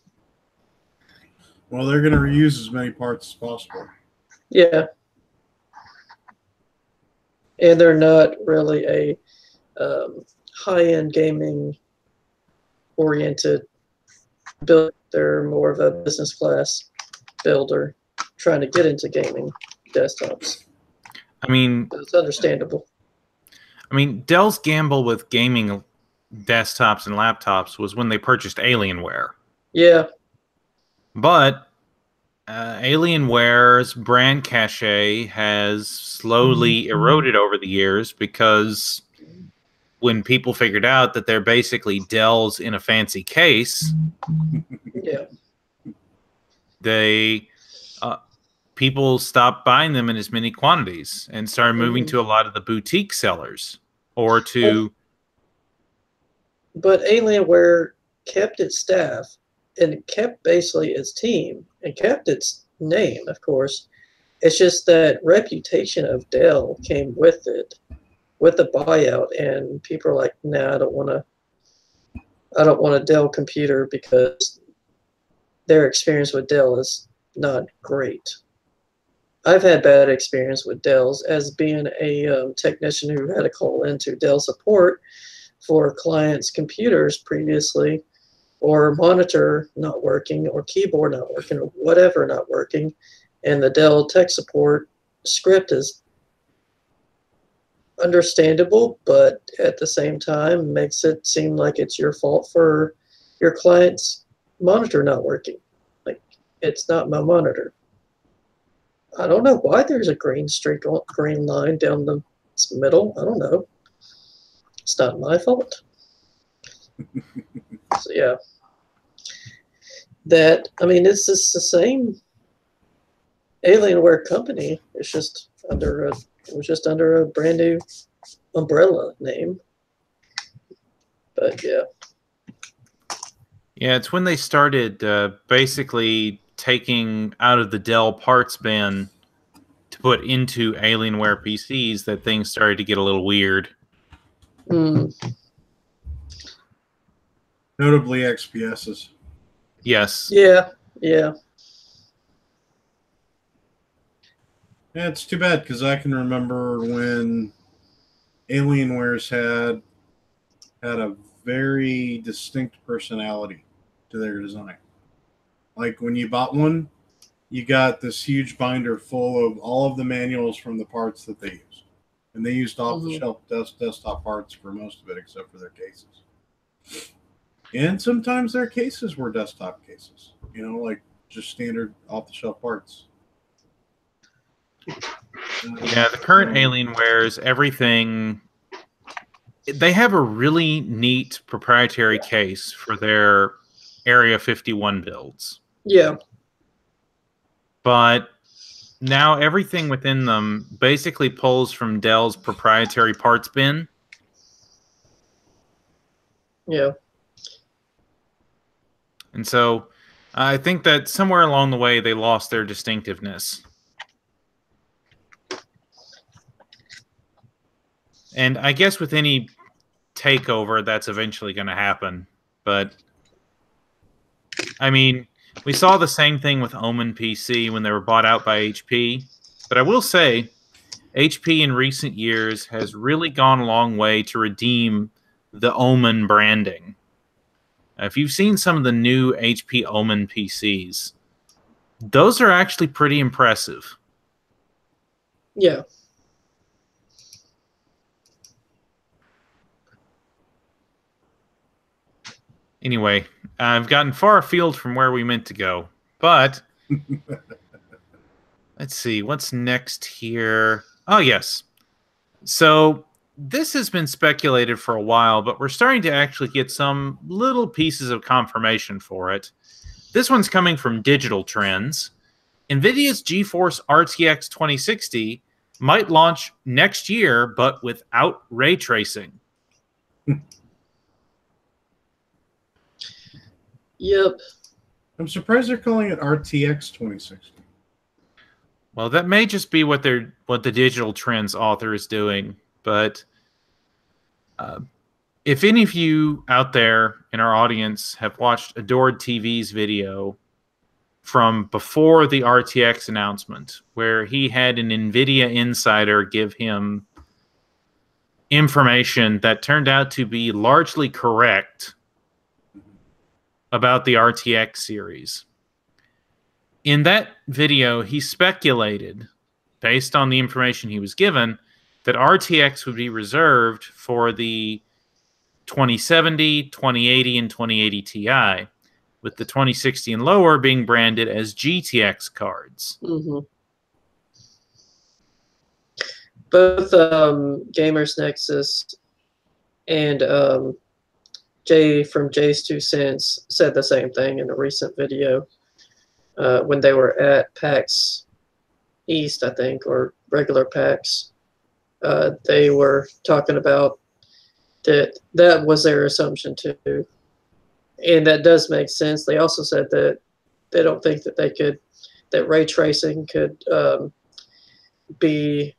Well, they're going to reuse as many parts as possible. Yeah. And they're not really a high-end gaming oriented build. They're more of a business class builder trying to get into gaming desktops. I mean, it's understandable. I mean, Dell's gamble with gaming desktops and laptops was when they purchased Alienware. Yeah. But Alienware's brand cachet has slowly eroded over the years, because when people figured out that they're basically Dells in a fancy case, yeah, people stopped buying them in as many quantities and started moving to a lot of the boutique sellers or to. But Alienware kept its staff and kept basically its team and kept its name, of course. It's just that reputation of Dell came with it, with the buyout, and people are like, nah, I don't want a Dell computer because their experience with Dell is not great. I've had bad experience with Dells as being a technician who had to call into Dell support for clients' computers previously, or monitor not working, or keyboard not working, or whatever not working, and the Dell tech support script is understandable, but at the same time makes it seem like it's your fault for your client's monitor not working. Like, it's not my monitor. I don't know why there's a green streak, green line down the middle. I don't know. It's not my fault. So yeah, it's just the same Alienware company. It's just under a brand new umbrella name. But yeah. Yeah, it's when they started basically taking out of the Dell parts bin to put into Alienware PCs that things started to get a little weird. Notably XPSs. Yes. Yeah. Yeah, it's too bad, because I can remember when Alienwares had a very distinct personality to their design. Like when you bought one, you got this huge binder full of all of the manuals from the parts that they used. And they used off-the-shelf desktop parts for most of it, except for their cases. And sometimes their cases were desktop cases, like just standard off-the-shelf parts. Yeah, the current Alienwares, everything, they have a really neat proprietary case for their Area 51 builds. Yeah. But now everything within them basically pulls from Dell's proprietary parts bin. Yeah. And so I think that somewhere along the way they lost their distinctiveness. And I guess with any takeover, that's eventually going to happen. But, I mean, we saw the same thing with Omen PC when they were bought out by HP. But I will say, HP in recent years has really gone a long way to redeem the Omen branding. If you've seen some of the new HP Omen PCs, those are actually pretty impressive. Yeah. Anyway, I've gotten far afield from where we meant to go, but let's see, what's next here? Oh, yes. So this has been speculated for a while, but we're starting to actually get some little pieces of confirmation for it. This one's coming from Digital Trends. NVIDIA's GeForce RTX 2060 might launch next year, but without ray tracing. Yep. I'm surprised they're calling it RTX 2060. Well, that may just be what the Digital Trends author is doing. But if any of you out there in our audience have watched Adored TV's video from before the RTX announcement, where he had an NVIDIA insider give him information that turned out to be largely correct about the RTX series. In that video, he speculated, based on the information he was given, that RTX would be reserved for the 2070, 2080, and 2080 Ti, with the 2060 and lower being branded as GTX cards. Mm-hmm. Both Gamers Nexus and Jay from Jay's 2 Cents said the same thing in a recent video when they were at PAX East, I think, or regular PAX. They were talking about that was their assumption too, and that does make sense. They also said that they don't think that that ray tracing could be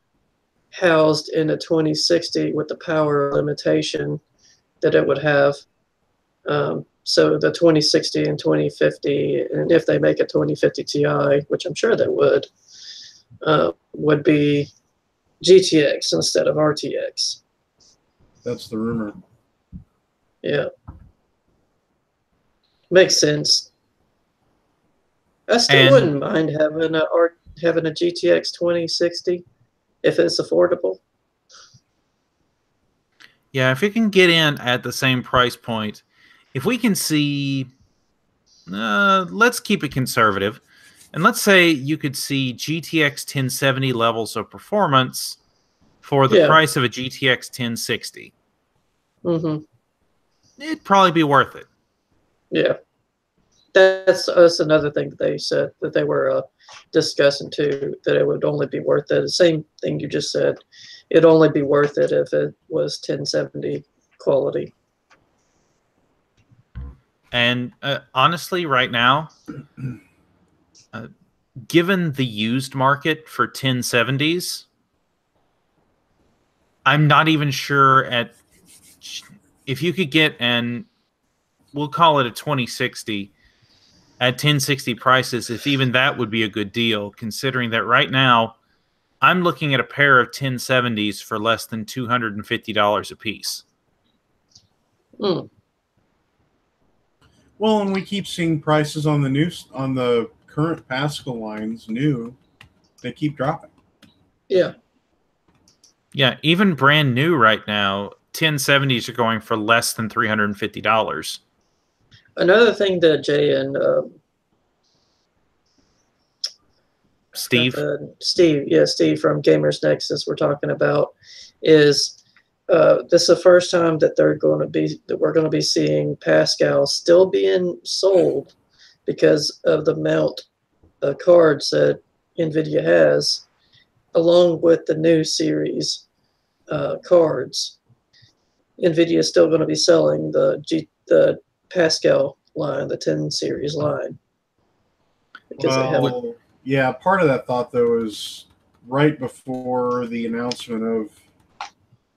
housed in a 2060 with the power limitation that it would have. So the 2060 and 2050, and if they make a 2050 Ti, which I'm sure they would be GTX instead of RTX. That's the rumor. Yeah. Makes sense. I still wouldn't mind having a GTX 2060 if it's affordable. Yeah, if it can get in at the same price point, if we can see, let's keep it conservative, and let's say you could see GTX 1070 levels of performance for the price of a GTX 1060. Mm-hmm. It'd probably be worth it. Yeah. That's another thing that they said that they were discussing too, that it would only be worth it. The same thing you just said. It'd only be worth it if it was 1070 quality. And honestly, right now, given the used market for 1070s, I'm not even sure if you could get we'll call it a 2060 at 1060 prices, if even that would be a good deal, considering that right now I'm looking at a pair of 1070s for less than $250 a piece. Mm. Well, and we keep seeing prices on the current Pascal lines new, they keep dropping. Yeah. Yeah, even brand new right now, 1070s are going for less than $350. Another thing that Jay and Steve? Steve from Gamers Nexus were talking about is this is the first time that we're going to be seeing Pascal still being sold because of the amount of cards that NVIDIA has, along with the new series cards. NVIDIA is still going to be selling the Pascal line, the 10 series line. Well, yeah, part of that thought though is right before the announcement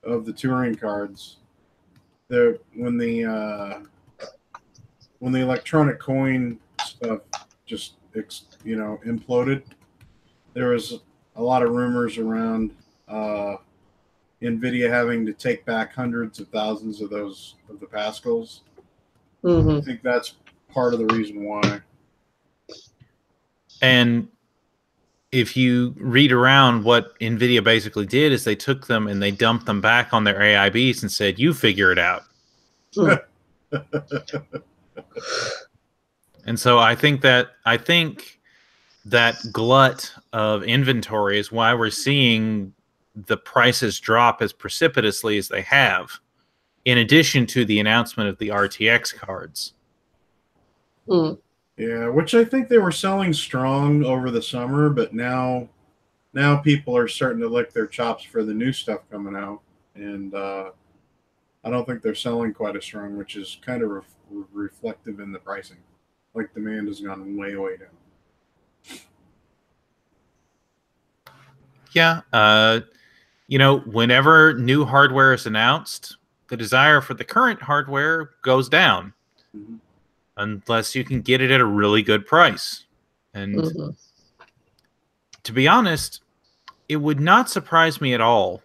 of the touring cards, when the electronic coin stuff just imploded, there was a lot of rumors around NVIDIA having to take back hundreds of thousands of the Pascals. I think that's part of the reason why. And if you read around, what NVIDIA basically did is they took them and they dumped them back on their AIBs and said, you figure it out. And so I think that glut of inventory is why we're seeing the prices drop as precipitously as they have, in addition to the announcement of the RTX cards. Yeah, which I think they were selling strong over the summer, but now people are starting to lick their chops for the new stuff coming out, and I don't think they're selling quite as strong, which is kind of reflective in the pricing. Like, demand has gone way, way down. Yeah, whenever new hardware is announced, the desire for the current hardware goes down. Mm-hmm. Unless you can get it at a really good price. And to be honest, it would not surprise me at all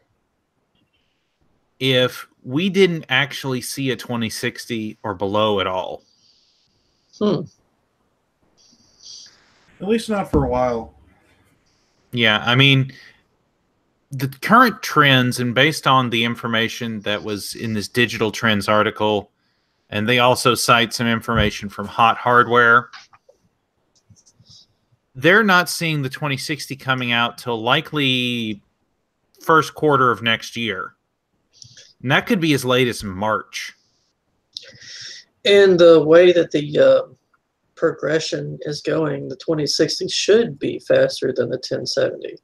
if we didn't actually see a 2060 or below at all. At least not for a while. Yeah, I mean, the current trends, and based on the information that was in this Digital Trends article, and they also cite some information from Hot Hardware, they're not seeing the 2060 coming out till likely first quarter of next year. And that could be as late as March. And the way that the progression is going, the 2060 should be faster than the 1070.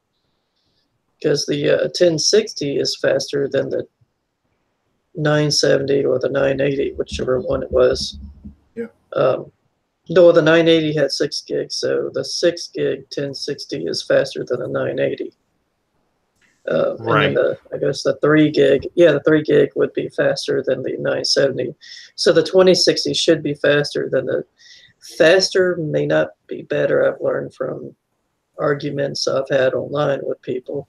Because the 1060 is faster than the 970 or the 980, whichever one it was. Yeah. Though the 980 had 6 gigs, so the 6 gig 1060 is faster than the 980. Right. And then I guess the 3 gig, the 3 gig would be faster than the 970. So the 2060 should be faster than the. Faster may not be better. I've learned from arguments I've had online with people.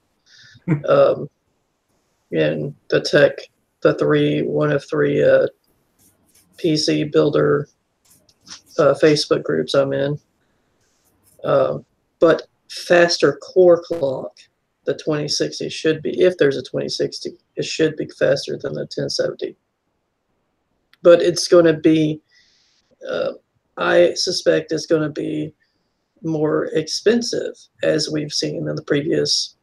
And one of three PC builder Facebook groups I'm in. But faster core clock, the 2060 should be, if there's a 2060, it should be faster than the 1070. But it's going to be, I suspect it's going to be more expensive, as we've seen in the previous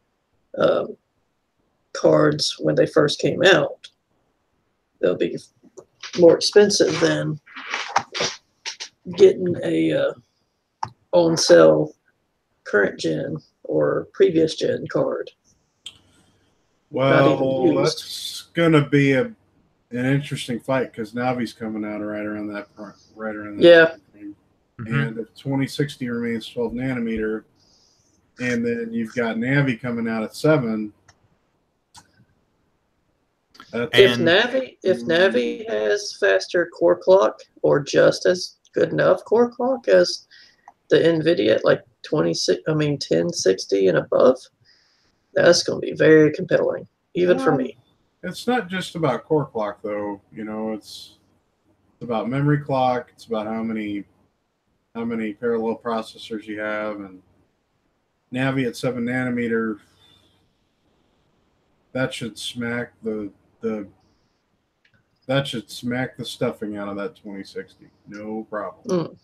cards when they first came out. They'll be more expensive than getting a on sale current gen or previous gen card. Well, that's going to be an interesting fight because Navi's coming out right around that yeah. Time. And if 2060 remains 12 nanometer, and then you've got Navi coming out at 7. If Navi has faster core clock or just as good enough core clock as the NVIDIA, like 1060 and above, that's going to be very compelling, even for me. It's not just about core clock, though. It's about memory clock. It's about how many how many parallel processors you have, and Navi at 7 nanometer, that should smack the stuffing out of that 2060. No problem. Mm.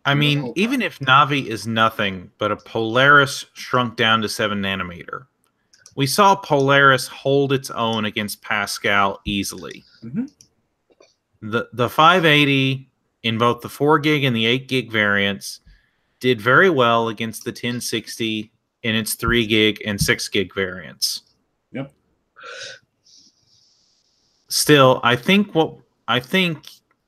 I mean, even if Navi is nothing but a Polaris shrunk down to 7 nanometer, we saw Polaris hold its own against Pascal easily. Mm-hmm. The 580 in both the 4 gig and the 8 gig variants did very well against the 1060 in its 3 gig and 6 gig variants. Yep. Still, I think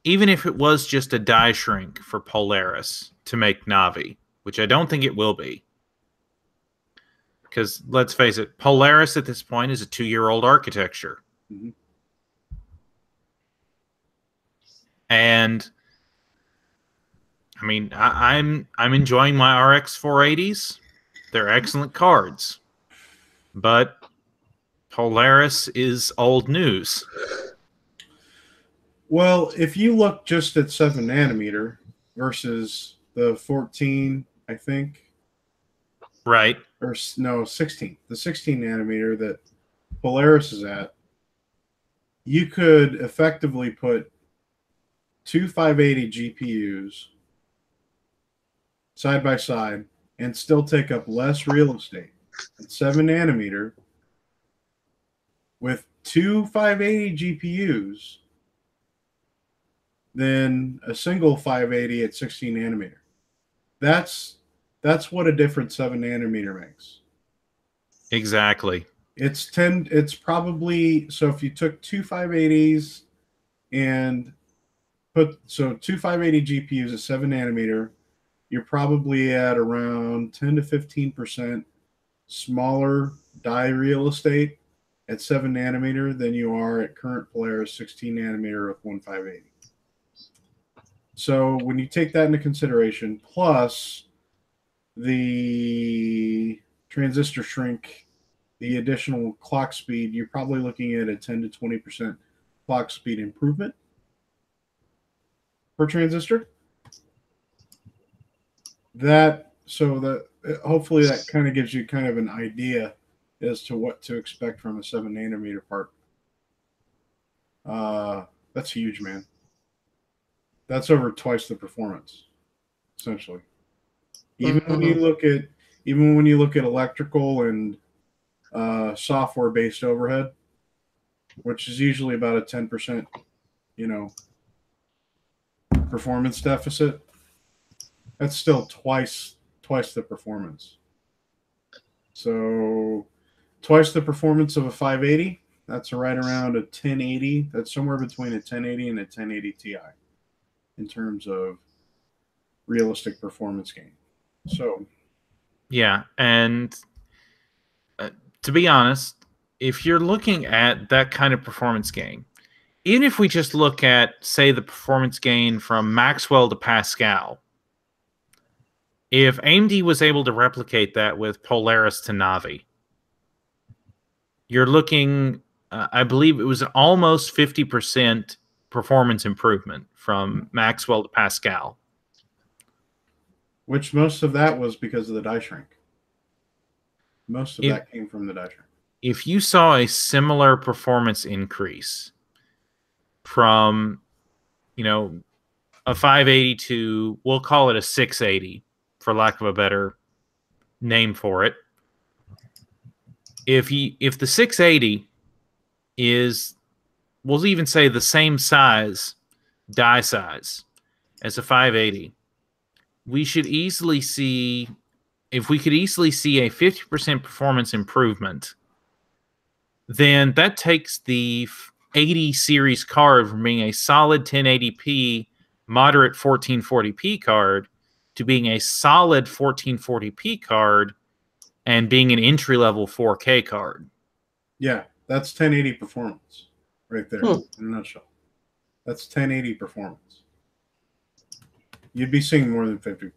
even if it was just a die shrink for Polaris to make Navi, which I don't think it will be, because let's face it, Polaris at this point is a 2-year-old architecture. Mm-hmm. And I mean, I'm enjoying my RX 480s. They're excellent cards. But Polaris is old news. Well, if you look just at 7 nanometer versus the 14, I think. Right. Or no, 16. The 16 nanometer that Polaris is at, you could effectively put 2 580 GPUs side by side and still take up less real estate at 7 nanometer with 2 580 GPUs than a single 580 at 16 nanometer. That's what a different 7 nanometer makes. Exactly. It's probably, so if you took 2 580s and put 2 580 GPUs at 7 nanometer, you're probably at around 10 to 15% smaller die real estate at 7 nanometer than you are at current Polaris 16 nanometer with 1 580. So when you take that into consideration, plus the transistor shrink, the additional clock speed, you're probably looking at a 10 to 20% clock speed improvement per transistor. Hopefully that kind of gives you kind of an idea as to what to expect from a 7 nanometer part. That's huge, man. That's over twice the performance, essentially. Even when you look at electrical and software-based overhead, which is usually about a 10%, performance deficit, that's still twice the performance. So twice the performance of a 580, that's right around a 1080. That's somewhere between a 1080 and a 1080 Ti in terms of realistic performance gain. So yeah, and to be honest, if you're looking at that kind of performance gain, even if we just look at, say, the performance gain from Maxwell to Pascal, if AMD was able to replicate that with Polaris to Navi, you're looking, I believe it was almost 50% performance improvement from Maxwell to Pascal. Which most of that was because of the die shrink. Most of that came from the die shrink. If you saw a similar performance increase from, a 580 to, we'll call it a 680, for lack of a better name for it. If the 680 is, we'll even say the same size, die size as a 580, we should easily see, if we could easily see a 50% performance improvement, then that takes the 80 series card from being a solid 1080p, moderate 1440p card to being a solid 1440p card and being an entry-level 4K card. Yeah, that's 1080 performance right there in a nutshell. That's 1080 performance. You'd be seeing more than 50%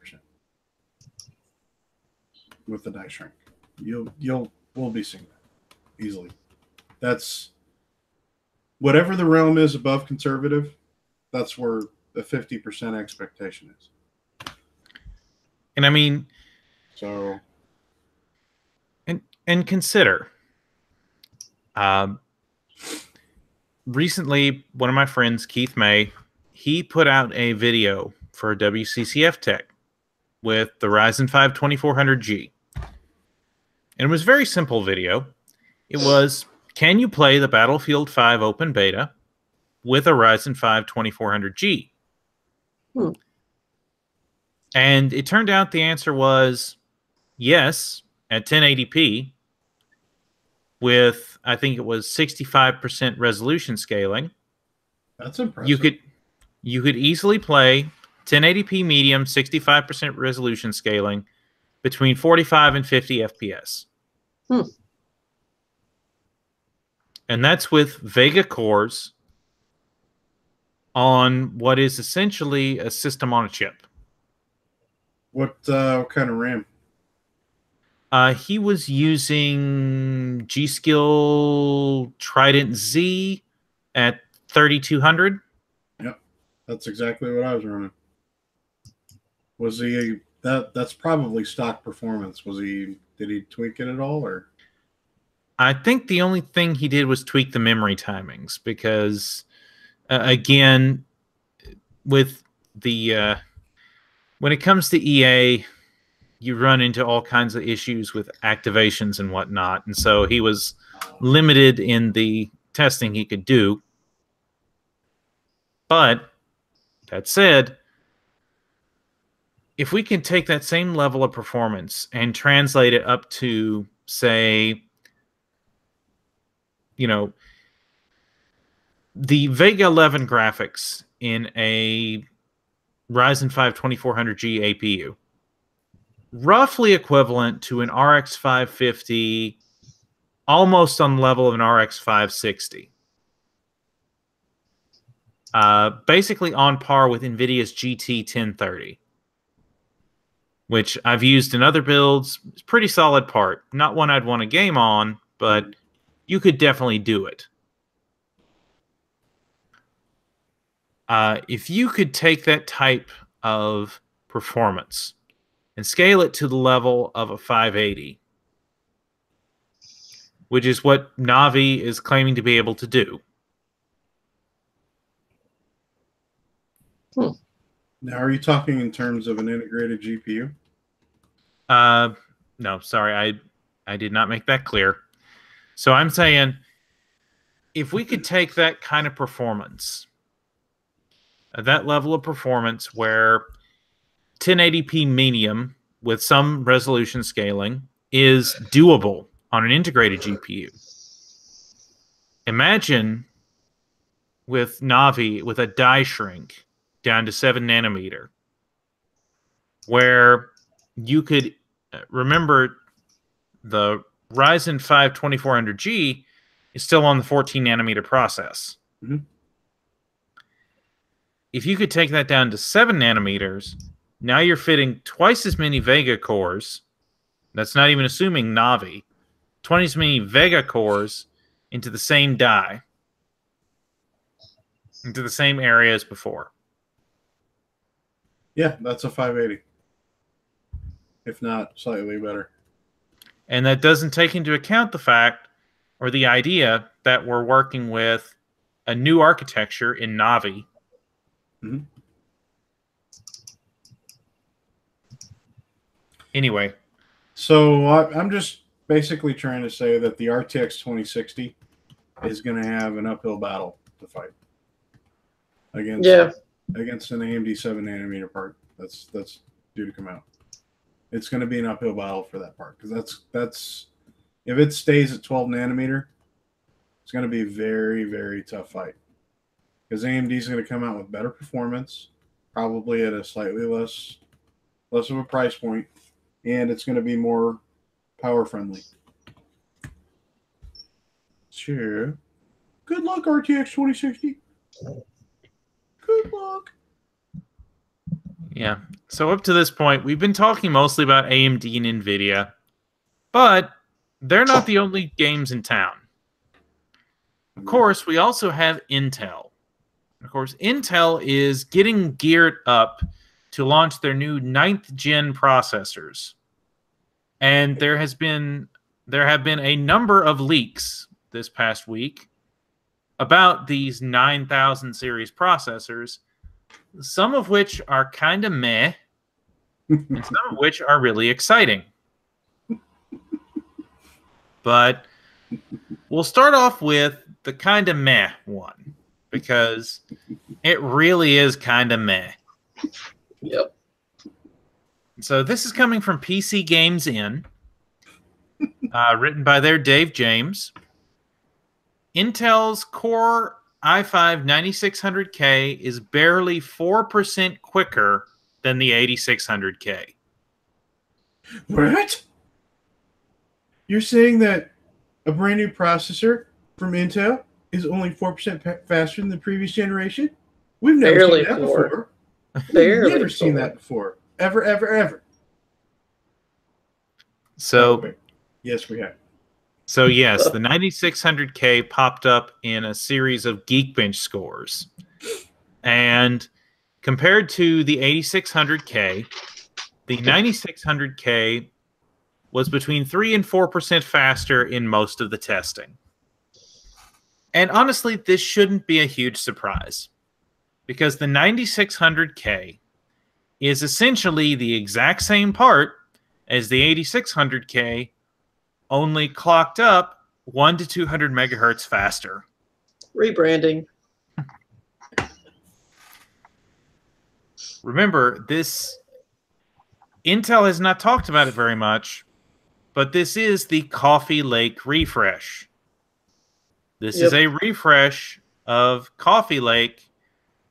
with the die shrink. We'll be seeing that easily. That's whatever the realm is above conservative. That's where the 50% expectation is. And I mean, So, and consider, um, recently, one of my friends, Keith May, he put out a video for WCCF Tech with the Ryzen 5 2400G. And it was a very simple video. It was, can you play the Battlefield 5 open beta with a Ryzen 5 2400G? And it turned out the answer was yes, at 1080p with, I think it was 65% resolution scaling. that's impressive. You could easily play 1080p medium, 65% resolution scaling between 45 and 50 FPS. And that's with Vega cores on what is essentially a system on a chip. What kind of RAM? He was using G-Skill Trident Z at 3200. Yep, that's exactly what I was running. Was he that's probably stock performance? Did he tweak it at all, or? I think the only thing he did was tweak the memory timings because, again, with the when it comes to EA, you run into all kinds of issues with activations and whatnot, and so he was limited in the testing he could do. But that said, if we can take that same level of performance and translate it up to, say, you know, the Vega 11 graphics in a Ryzen 5 2400G APU, roughly equivalent to an RX 550, almost on the level of an RX 560. Basically on par with NVIDIA's GT 1030, which I've used in other builds. It's a pretty solid part. Not one I'd want to game on, but you could definitely do it. If you could take that type of performance and scale it to the level of a 580, which is what Navi is claiming to be able to do. Now, are you talking in terms of an integrated GPU? No, sorry, I did not make that clear. So I'm saying, if we could take that kind of performance, that level of performance where 1080p medium with some resolution scaling is doable on an integrated GPU. Imagine with Navi with a die shrink down to 7 nanometer, where you could remember the Ryzen 5 2400G is still on the 14 nanometer process. Mm-hmm. If you could take that down to 7 nanometers, now you're fitting twice as many Vega cores. That's not even assuming Navi. 20 as many Vega cores into the same die, into the same area as before. Yeah, that's a 580. If not slightly better. And that doesn't take into account the fact or the idea that we're working with a new architecture in Navi. Mm-hmm. Anyway. So I'm just basically trying to say that the RTX 2060 is going to have an uphill battle to fight against an AMD 7 nanometer part that's due to come out. It's going to be an uphill battle for that part, because that's if it stays at 12 nanometer, it's going to be a very, very tough fight, because AMD is going to come out with better performance, probably at a slightly less of a price point, and it's going to be more power friendly. Sure. Good luck, RTX 2060. Good luck. Yeah. So up to this point, we've been talking mostly about AMD and NVIDIA, but they're not the only games in town. Of course, we also have Intel. Of course, Intel is getting geared up to launch their new 9th gen processors. And there have been a number of leaks this past week about these 9000 series processors, some of which are kind of meh, and some of which are really exciting. But we'll start off with the kind of meh one, because it really is kind of meh. Yep. So this is coming from PC Games In, written by their Dave James. Intel's Core i5-9600K is barely 4% quicker than the 8600K. What? You're saying that a brand new processor from Intel is only 4% faster than the previous generation? We've never Barely seen that 4. before. Barely We've never seen 4. that before. Ever, ever, ever. So, yes, we have. So yes, the 9600K popped up in a series of Geekbench scores. And compared to the 8600K, the 9600K was between 3 and 4% faster in most of the testing. And honestly, this shouldn't be a huge surprise, because the 9600K is essentially the exact same part as the 8600K, only clocked up 1 to 200 megahertz faster. Rebranding. Remember, this Intel has not talked about it very much, but this is the Coffee Lake refresh. This is a refresh of Coffee Lake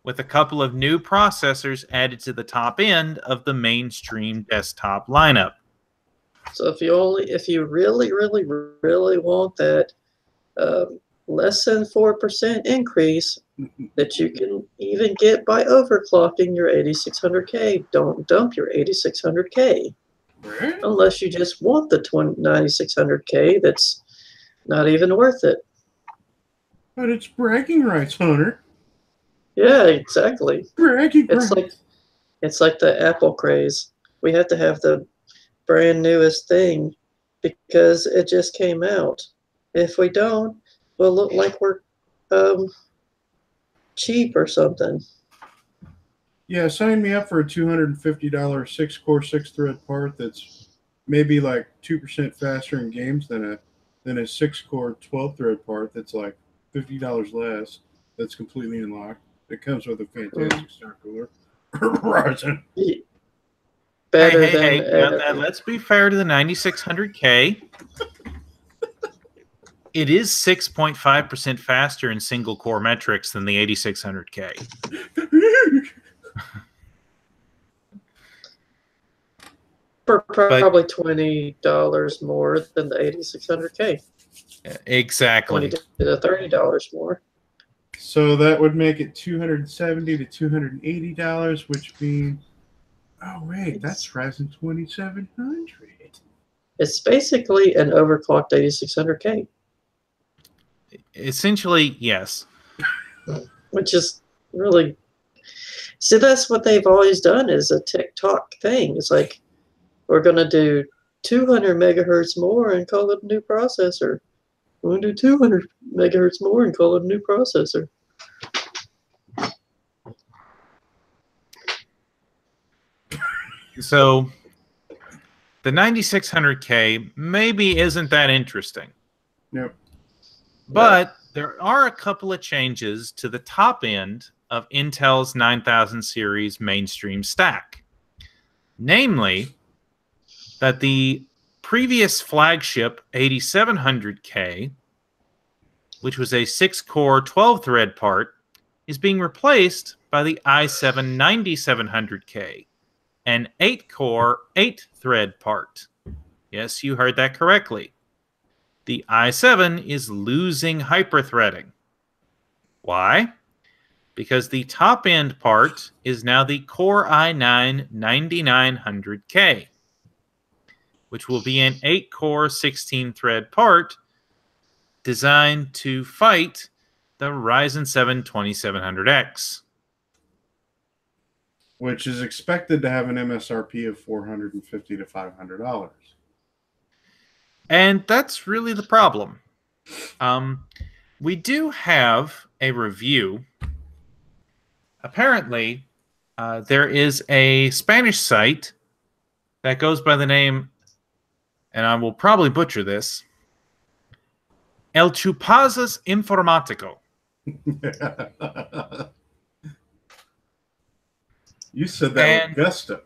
with a couple of new processors added to the top end of the mainstream desktop lineup. So if you really, really, really want that less than 4% increase that you can even get by overclocking your 8600K, don't dump your 8600K. Unless you just want the 9600K, that's not even worth it. But it's bragging rights, Hunter. Yeah, exactly. Bragging rights. It's like the Apple craze. We have to have the brand newest thing because it just came out. If we don't, we'll look like we're cheap or something. Yeah, sign me up for a $250 6-core 6-thread part that's maybe like 2% faster in games than a 6-core 12-thread part that's like $50 less. That's completely unlocked. It comes with a fantastic Star Cooler. RYZENS. Better than let's be fair to the 9600K. It is 6.5% faster in single core metrics than the 8600K. For probably $20 more than the 8600K. Exactly. $20 to $30 more. So that would make it $270 to $280, which means, oh wait, that's Ryzen 2700. It's basically an overclocked 8600K. Essentially, yes. Which is really... See, that's what they've always done is a TikTok thing. It's like, we're going to do 200 megahertz more and call it a new processor. We're going to do 200 megahertz more and call it a new processor. So the 9600K maybe isn't that interesting. Nope. But there are a couple of changes to the top end of Intel's 9000 series mainstream stack. Namely, that the previous flagship 8700K, which was a 6-core 12-thread part, is being replaced by the i7-9700K, an 8-core 8-thread part. Yes, you heard that correctly. The i7 is losing hyperthreading. Why? Because the top-end part is now the Core i9-9900K, which will be an 8-core 16-thread part designed to fight the Ryzen 7 2700X. which is expected to have an MSRP of $450 to $500. And that's really the problem. We do have a review. Apparently, there is a Spanish site that goes by the name, and I will probably butcher this, El Chupazas Informático. You said that with gusto.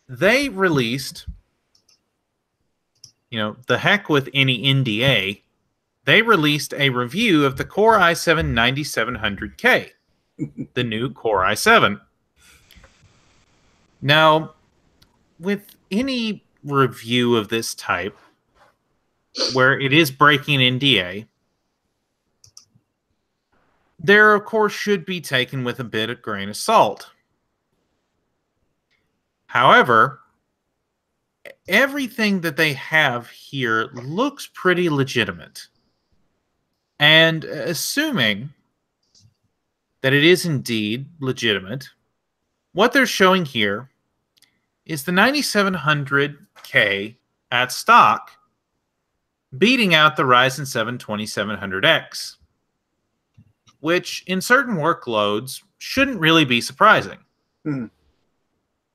They released, the heck with any NDA, they released a review of the Core i7 9700K, the new Core i7. Now, with any review of this type, where it is breaking NDA, there, of course, should be taken with a bit of grain of salt. However, everything that they have here looks pretty legitimate. And assuming that it is indeed legitimate, what they're showing here is the 9700K at stock beating out the Ryzen 7 2700X, which in certain workloads shouldn't really be surprising.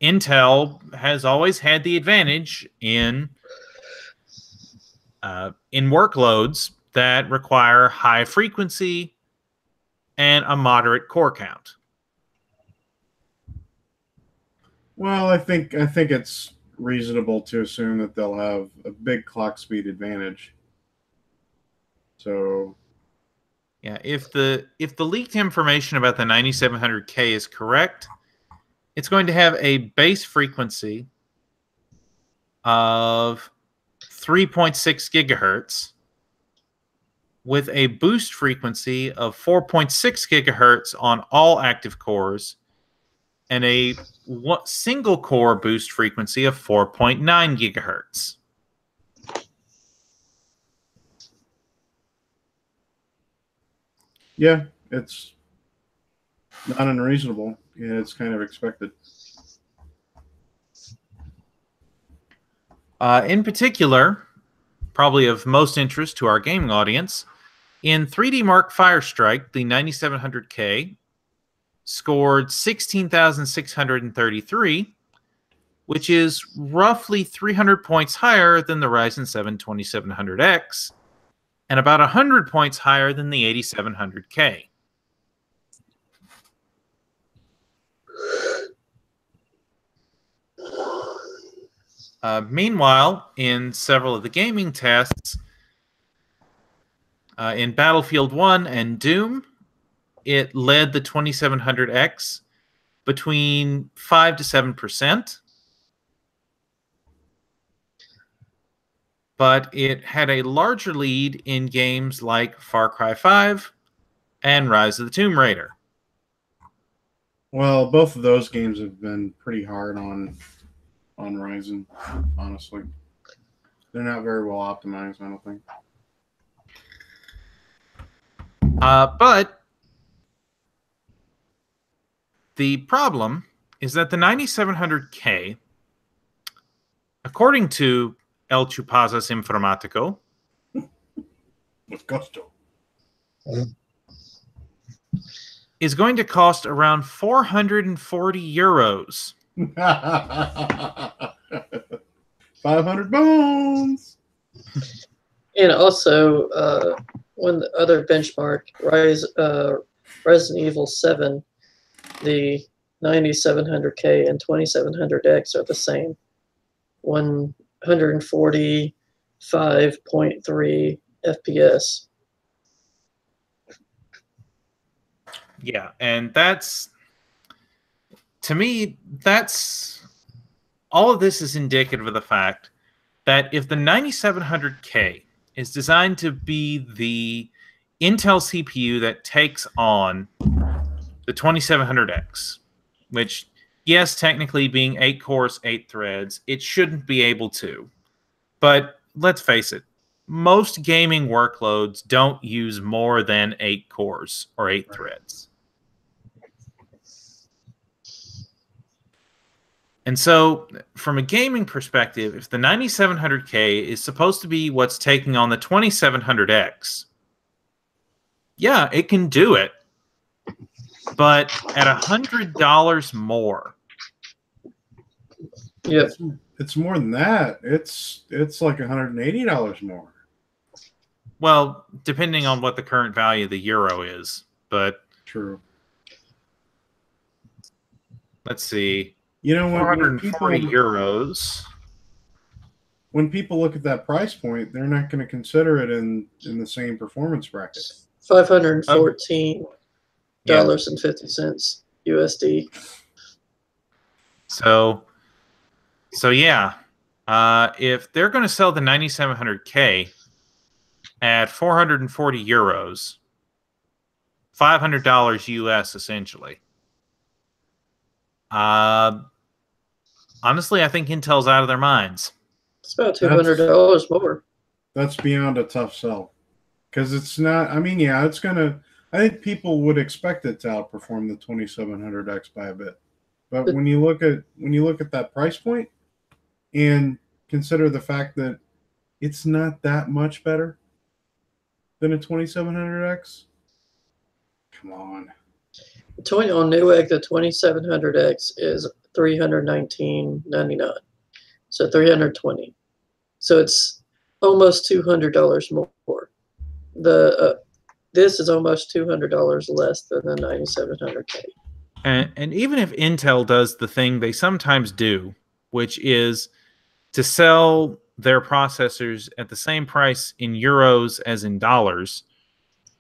Intel has always had the advantage in workloads that require high frequency and a moderate core count. Well, I think it's reasonable to assume that they'll have a big clock speed advantage. So, yeah, if the leaked information about the 9700K is correct, it's going to have a base frequency of 3.6 gigahertz with a boost frequency of 4.6 gigahertz on all active cores and a single core boost frequency of 4.9 gigahertz. Yeah, it's not unreasonable. Yeah, it's kind of expected. In particular, probably of most interest to our gaming audience, in 3D Mark Firestrike, the 9700K scored 16,633, which is roughly 300 points higher than the Ryzen 7 2700X and about 100 points higher than the 8700K. Meanwhile, in several of the gaming tests, in Battlefield 1 and Doom, it led the 2700X between 5 to 7%. But it had a larger lead in games like Far Cry 5 and Rise of the Tomb Raider. Well, both of those games have been pretty hard on Ryzen, honestly. They're not very well optimized, I don't think. But the problem is that the 9700K, according to El Chupazas Informático, with gusto, is going to cost around 440 euros. 500 bones. And also, one other benchmark, Resident Evil 7, the 9700K and 2700X are the same. 145.3 FPS. Yeah, and that's, to me, that's all of this is indicative of the fact that if the 9700K is designed to be the Intel CPU that takes on the 2700X, which, yes, technically being 8 cores, 8 threads, it shouldn't be able to. But let's face it, most gaming workloads don't use more than 8 cores or 8 threads. And so, from a gaming perspective, if the 9700K is supposed to be what's taking on the 2700X, yeah, it can do it. But at $100 more. Yep. It's more than that. It's like $180 more. Well, depending on what the current value of the euro is, but true. Let's see. You know, 440 euros. When people look at that price point, they're not going to consider it in the same performance bracket. $514.50 USD. So yeah, if they're going to sell the 9700K at 440 euros, $500 US essentially. Honestly, I think Intel's out of their minds. It's about $200 more. That's beyond a tough sell, because it's not. I mean, yeah, it's gonna. I think people would expect it to outperform the 2700X by a bit, but when you look at that price point and consider the fact that it's not that much better than a 2700X, come on. On Newegg, the 2700X is $319.99, so $320. So it's almost $200 more. This is almost $200 less than the 9700K. And even if Intel does the thing they sometimes do, which is to sell their processors at the same price in euros as in dollars,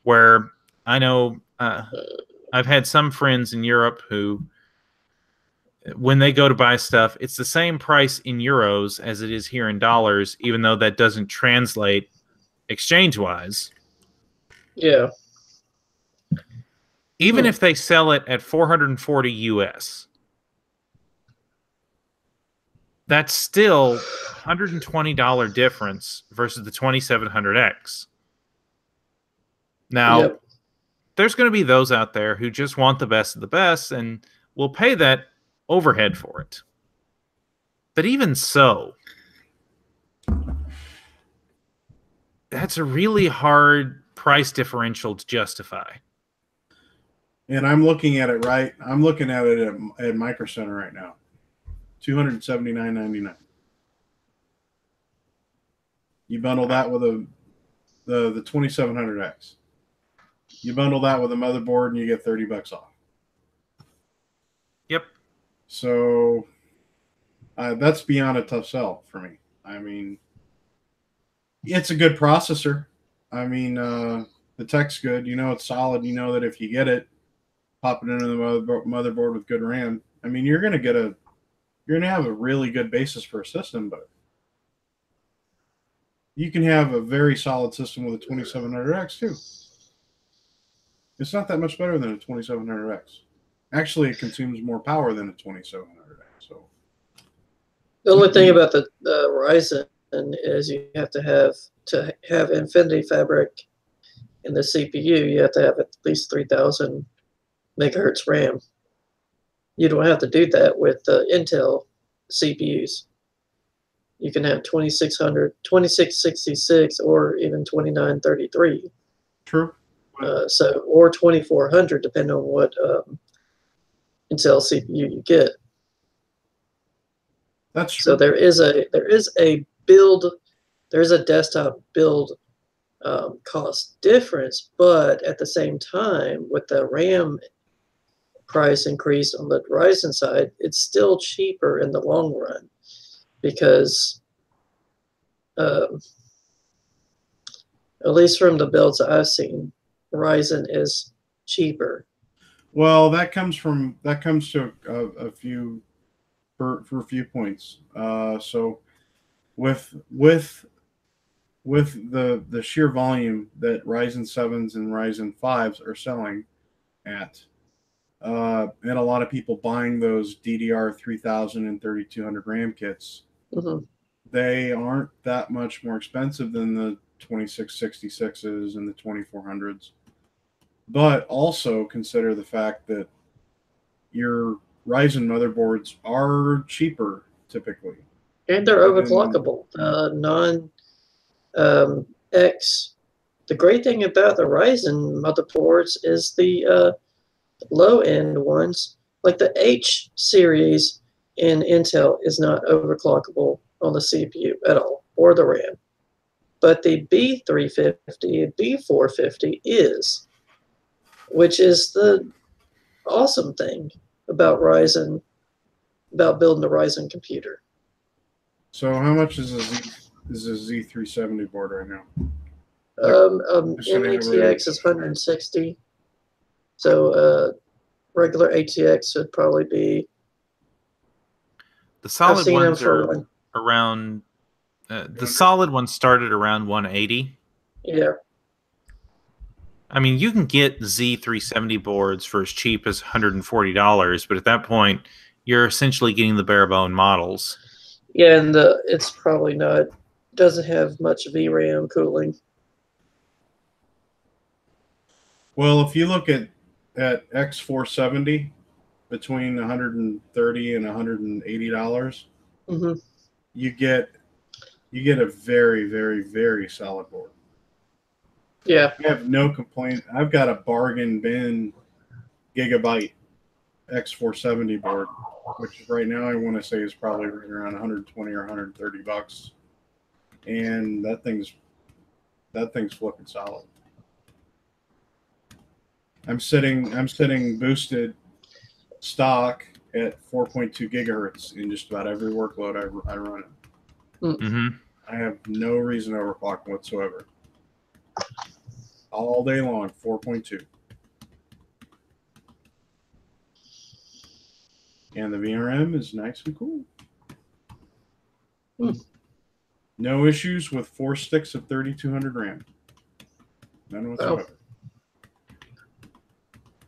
where I know I've had some friends in Europe who, when they go to buy stuff, it's the same price in euros as it is here in dollars, even though that doesn't translate exchange-wise. Yeah. Even if they sell it at 440 US, that's still $120 difference versus the 2700X. Now, there's going to be those out there who just want the best of the best and will pay that overhead for it. But even so, that's a really hard price differential to justify. And I'm looking at it I'm looking at it at Micro Center right now. $279.99. You bundle that with the 2700X. You bundle that with a motherboard and you get $30 off. Yep. So that's beyond a tough sell for me. I mean, it's a good processor. I mean, the tech's good. You know it's solid. You know that if you get it, pop it into the motherboard with good RAM, I mean, you're going to have a really good basis for a system, but you can have a very solid system with a 2700X too. It's not that much better than a 2700X. Actually, it consumes more power than a 2700X. So the only thing about the Ryzen is you have to have Infinity Fabric in the CPU. You have to have at least 3000 megahertz RAM. You don't have to do that with Intel CPUs. You can have 2600, 2666, or even 2933. True. Or 2400, depending on what Intel CPU you get. That's true. So there is a desktop build cost difference, but at the same time, with the RAM price increase on the Ryzen side, it's still cheaper in the long run because, at least from the builds I've seen, Ryzen is cheaper. Well, that comes to a few points. So with the sheer volume that Ryzen 7s and Ryzen 5s are selling at, and a lot of people buying those DDR 3000 and 3200 RAM kits, they aren't that much more expensive than the 2666s and the 2400s. But also consider the fact that you're Ryzen motherboards are cheaper typically. And they're overclockable. X. The great thing about the Ryzen motherboards is the low-end ones, like the H series in Intel, is not overclockable on the CPU at all, or the RAM. But the B350 and B450 is, which is the awesome thing about Ryzen, about building a Ryzen computer. So how much is a Z370 board right now? METX is 160. So regular ATX would probably be. The solid ones are around. The solid ones started around 180. Yeah. I mean, you can get Z370 boards for as cheap as $140, but at that point, you're essentially getting the bare bone models. Yeah, and it's probably not, doesn't have much VRAM cooling. Well, if you look at X470 between $130 and $180, you get a very, very, very solid board. Yeah. I have no complaint. I've got a bargain bin gigabyte X470 board, which right now I want to say is probably right around 120 or 130 bucks. And that thing's flipping solid. I'm sitting boosted stock at 4.2 gigahertz in just about every workload I run it. Mm-hmm. I have no reason to overclock whatsoever. All day long, 4.2. And the VRM is nice and cool. No issues with 4 sticks of 3200 RAM. None whatsoever.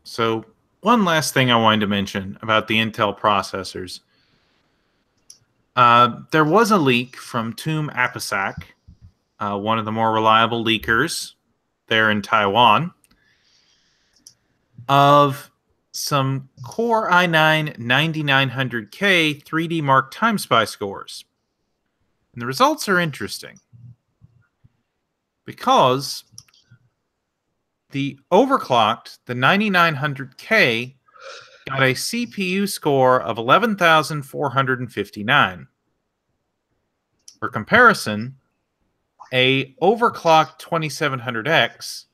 So one last thing I wanted to mention about the Intel processors. There was a leak from Tomb Apisac, one of the more reliable leakers there in Taiwan, of some Core i9 9900K 3D Mark Time Spy scores. And the results are interesting because the 9900K got a CPU score of 11,459. For comparison, a overclocked 2700X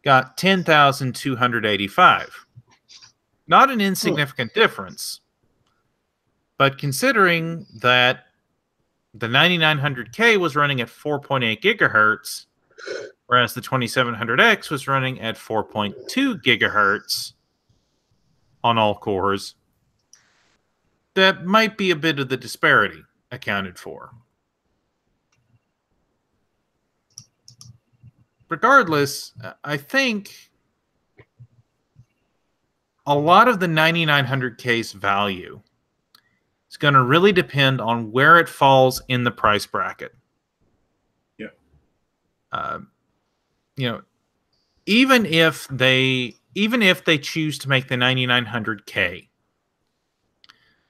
got 10,285. Not an insignificant difference, but considering that the 9900K was running at 4.8 gigahertz, whereas the 2700X was running at 4.2 gigahertz on all cores, that might be a bit of the disparity accounted for. Regardless, I think a lot of the 9900K's value is going to really depend on where it falls in the price bracket. Yeah. Even if they choose to make the 9900K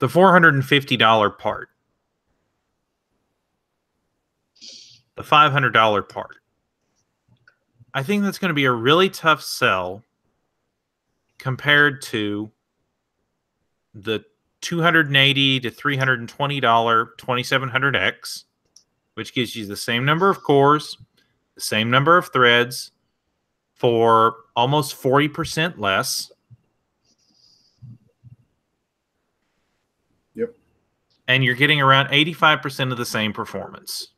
the $450 part, the $500 part, I think that's going to be a really tough sell compared to the $280 to $320 2700X, which gives you the same number of cores, the same number of threads, for almost 40% less. Yep. And you're getting around 85% of the same performance.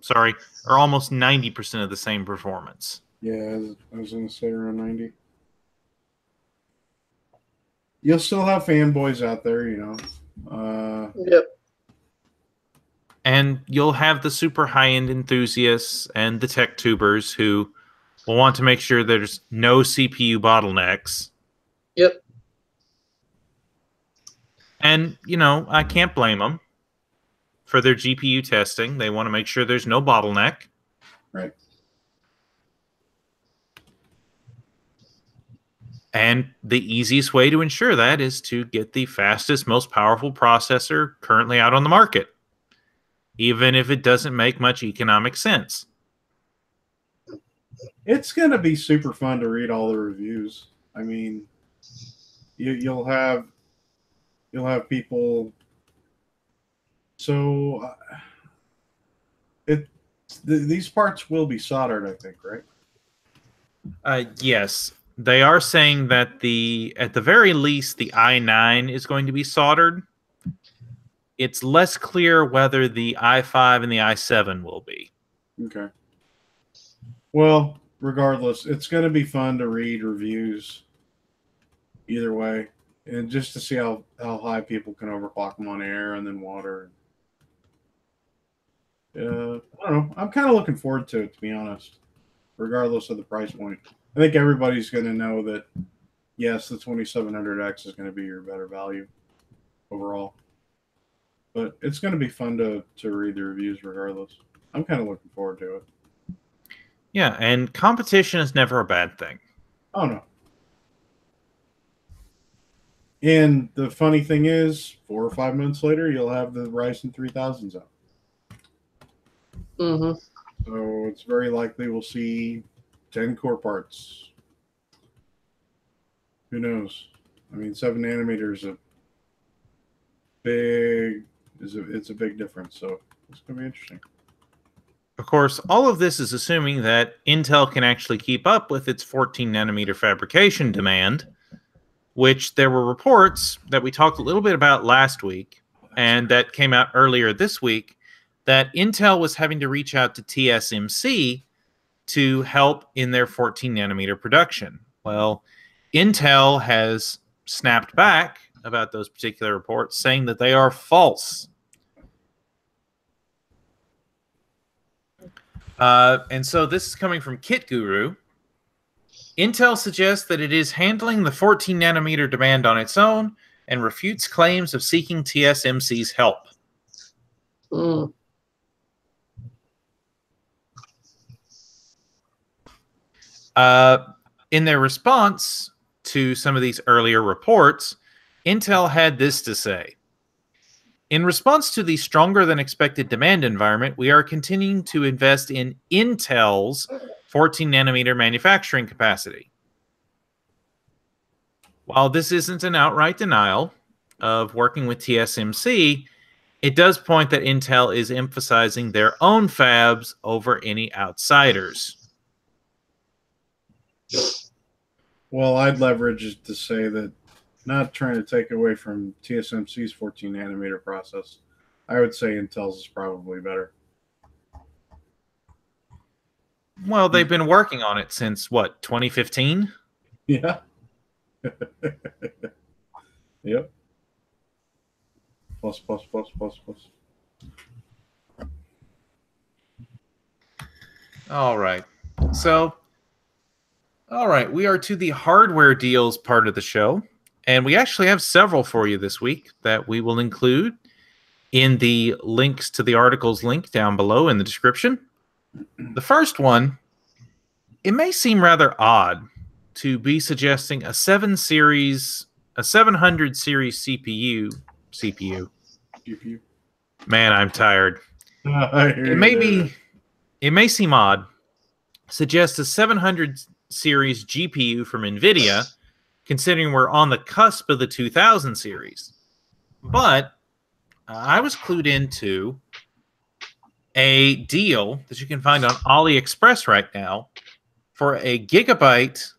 Sorry, or almost 90% of the same performance. Yeah, I was going to say around 90. You'll still have fanboys out there, Yep. And you'll have the super high-end enthusiasts and the tech tubers who will want to make sure there's no CPU bottlenecks. Yep. And, I can't blame them for their GPU testing. They want to make sure there's no bottleneck. Right. And the easiest way to ensure that is to get the fastest, most powerful processor currently out on the market, even if it doesn't make much economic sense. It's going to be super fun to read all the reviews. I mean, you'll have people. So these parts will be soldered, I think, right? Yes, they are saying that at the very least the i9 is going to be soldered. It's less clear whether the i5 and the i7 will be. Okay. Well, regardless, it's going to be fun to read reviews either way, and just to see how high people can overclock them on air and then water. I don't know. I'm kind of looking forward to it, to be honest, regardless of the price point. I think everybody's going to know that, yes, the 2700X is going to be your better value overall. But it's going to be fun to read the reviews regardless. I'm kind of looking forward to it. Yeah, and competition is never a bad thing. Oh, no. And the funny thing is, 4 or 5 months later, you'll have the Ryzen 3000s out. Mm-hmm. So it's very likely we'll see 10 core parts. Who knows? I mean, 7 nanometers is a big difference. So it's going to be interesting. Of course, all of this is assuming that Intel can actually keep up with its 14 nanometer fabrication demand, which there were reports that we talked a little bit about last week and that came out earlier this week that Intel was having to reach out to TSMC to help in their 14 nanometer production. Well, Intel has snapped back about those particular reports, saying that they are false. And so this is coming from Kit Guru. Intel suggests that it is handling the 14 nanometer demand on its own and refutes claims of seeking TSMC's help. Mm. In their response to some of these earlier reports, Intel had this to say. In response to the stronger than expected demand environment, we are continuing to invest in Intel's 14 nanometer manufacturing capacity. While this isn't an outright denial of working with TSMC, it does point that Intel is emphasizing their own fabs over any outsiders. Well, I'd leverage it to say that, not trying to take away from TSMC's 14 nanometer process, I would say Intel's is probably better. Well, they've been working on it since, what, 2015? Yeah. Yep. Plus. All right. So, we are to the hardware deals part of the show. And we actually have several for you this week that we will include in the links to the articles link down below in the description. The first one, it may seem rather odd to be suggesting a 700 series CPU. Man, I'm tired. It may seem odd. Suggest a 700 series GPU from NVIDIA, considering we're on the cusp of the 2000 series. But I was clued into a deal that you can find on AliExpress right now for a gigabyte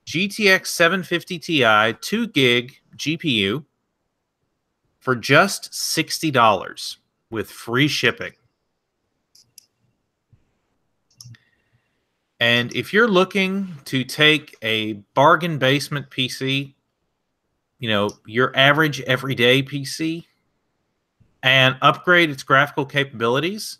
GTX 750 Ti 2 gig GPU for just $60 with free shipping. And if you're looking to take a bargain basement PC, you know, your average everyday PC, and upgrade its graphical capabilities,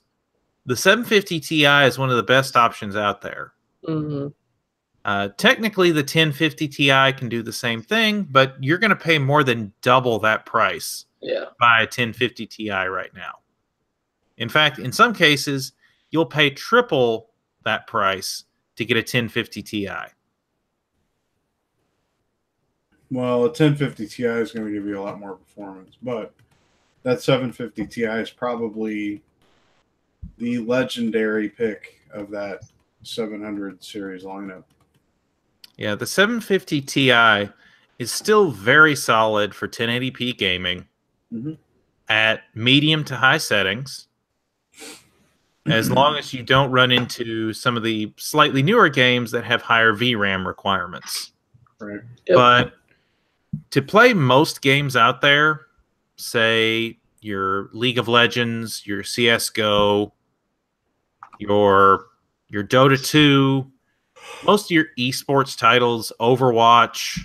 the 750 Ti is one of the best options out there. Mm-hmm. Technically, the 1050 Ti can do the same thing, but you're going to pay more than double that price by a 1050 Ti right now. In fact, in some cases, you'll pay triple that price to get a 1050 Ti. Well, a 1050 Ti is going to give you a lot more performance, but that 750 Ti is probably the legendary pick of that 700 series lineup. Yeah, the 750 Ti is still very solid for 1080p gaming at medium to high settings, as long as you don't run into some of the slightly newer games that have higher VRAM requirements. Right. Yep. But to play most games out there, say your League of Legends, your CSGO, your Dota 2, most of your esports titles, Overwatch,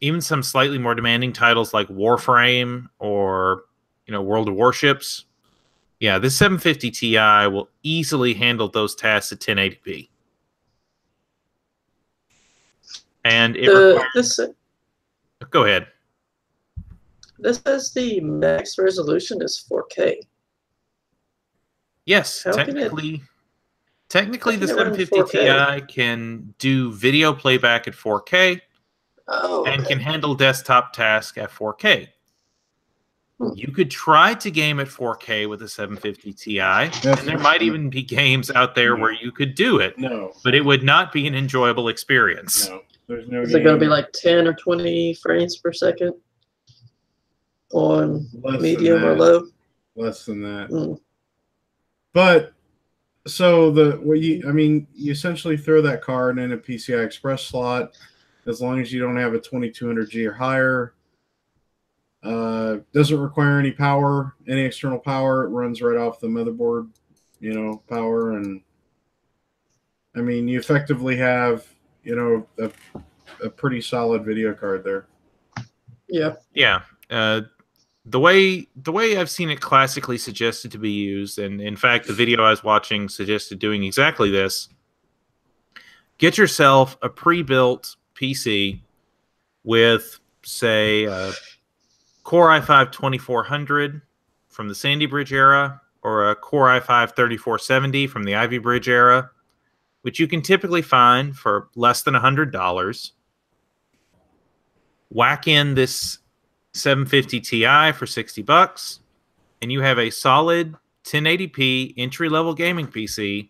even some slightly more demanding titles like Warframe or World of Warships. Yeah, this 750 Ti will easily handle those tasks at 1080p. And it requires... Go ahead. This says the max resolution is 4K. Yes, technically the 750 Ti can do video playback at 4K and can handle desktop tasks at 4K. You could try to game at 4K with a 750 Ti, and there might even be games out there where you could do it. No. But it would not be an enjoyable experience. No. There's no Is it going to be like 10 or 20 frames per second on medium or low? Less than that. But so you essentially throw that card in a PCI Express slot, as long as you don't have a 2200G or higher. Doesn't require any power, any external power. It runs right off the motherboard, power. And I mean, you effectively have, a pretty solid video card there. Yeah. Yeah. The way I've seen it classically suggested to be used, and in fact, the video I was watching suggested doing exactly this. Get yourself a pre-built PC with, say, Core i5-2400 from the Sandy Bridge era, or a Core i5-3470 from the Ivy Bridge era, which you can typically find for less than $100. Whack in this 750 Ti for $60, and you have a solid 1080p entry-level gaming PC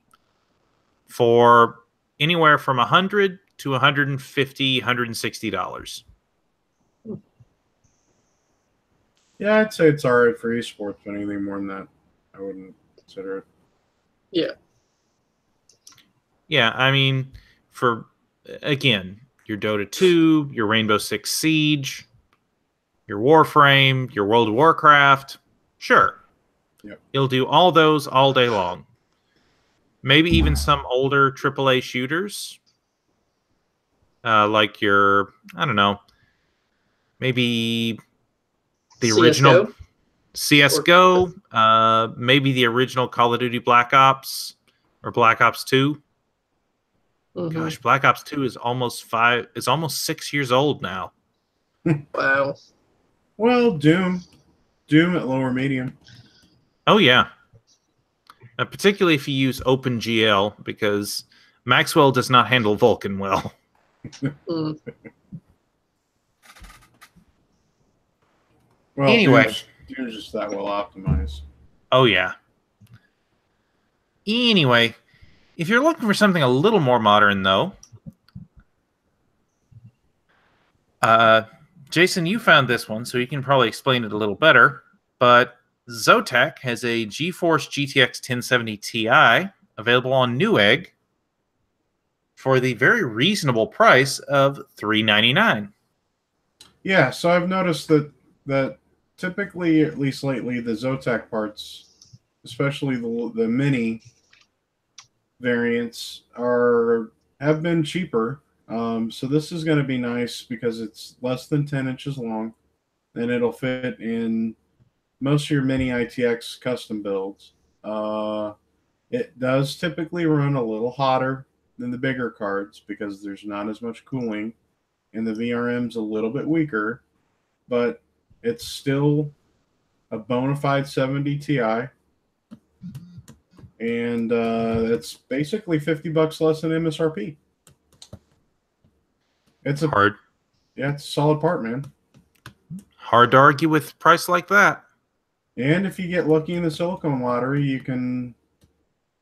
for anywhere from $100 to $150, $160. Yeah, I'd say it's all right for esports, but anything more than that, I wouldn't consider it. Yeah. Yeah, I mean, for, again, your Dota 2, your Rainbow Six Siege, your Warframe, your World of Warcraft, sure. Yep. You'll do all those all day long. Maybe even some older AAA shooters, like your, I don't know, maybe the original CSGO, maybe the original Call of Duty Black Ops or Black Ops 2. Gosh, Black Ops 2 is almost 6 years old now. Wow. Well, Doom at lower medium. Oh yeah, particularly if you use OpenGL, because Maxwell does not handle Vulkan well. Well, anyway, Doom's just that well optimized. Oh yeah. Anyway, if you're looking for something a little more modern, though, Jason, you found this one, so you can probably explain it a little better. But Zotac has a GeForce GTX 1070 Ti available on Newegg for the very reasonable price of $399. Yeah, so I've noticed that typically, at least lately, the Zotac parts, especially the mini variants, have been cheaper. So this is going to be nice because it's less than 10 inches long, and it'll fit in most of your mini ITX custom builds. It does typically run a little hotter than the bigger cards because there's not as much cooling, and the VRM's a little bit weaker, but it's still a bona fide 70 Ti, and it's basically $50 less than MSRP. It's Yeah, it's a solid part, man. Hard to argue with a price like that. And if you get lucky in the silicone lottery, you can.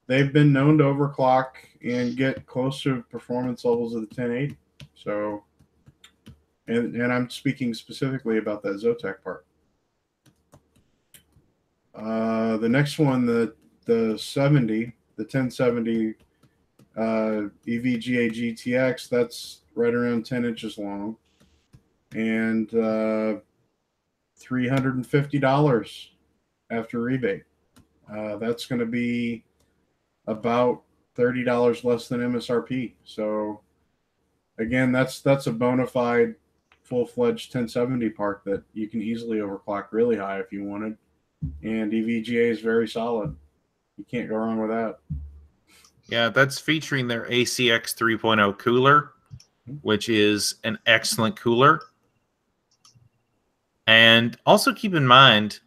They've been known to overclock and get close to performance levels of the 1080. So, and I'm speaking specifically about that Zotac part. The next one, the 1070 EVGA GTX, that's right around 10 inches long, and $350 after rebate. That's going to be about $30 less than MSRP. So again, that's a bona fide full-fledged 1070 part that you can easily overclock really high if you wanted. And EVGA is very solid. You can't go wrong with that. Yeah, that's featuring their ACX 3.0 cooler, which is an excellent cooler. And also keep in mind,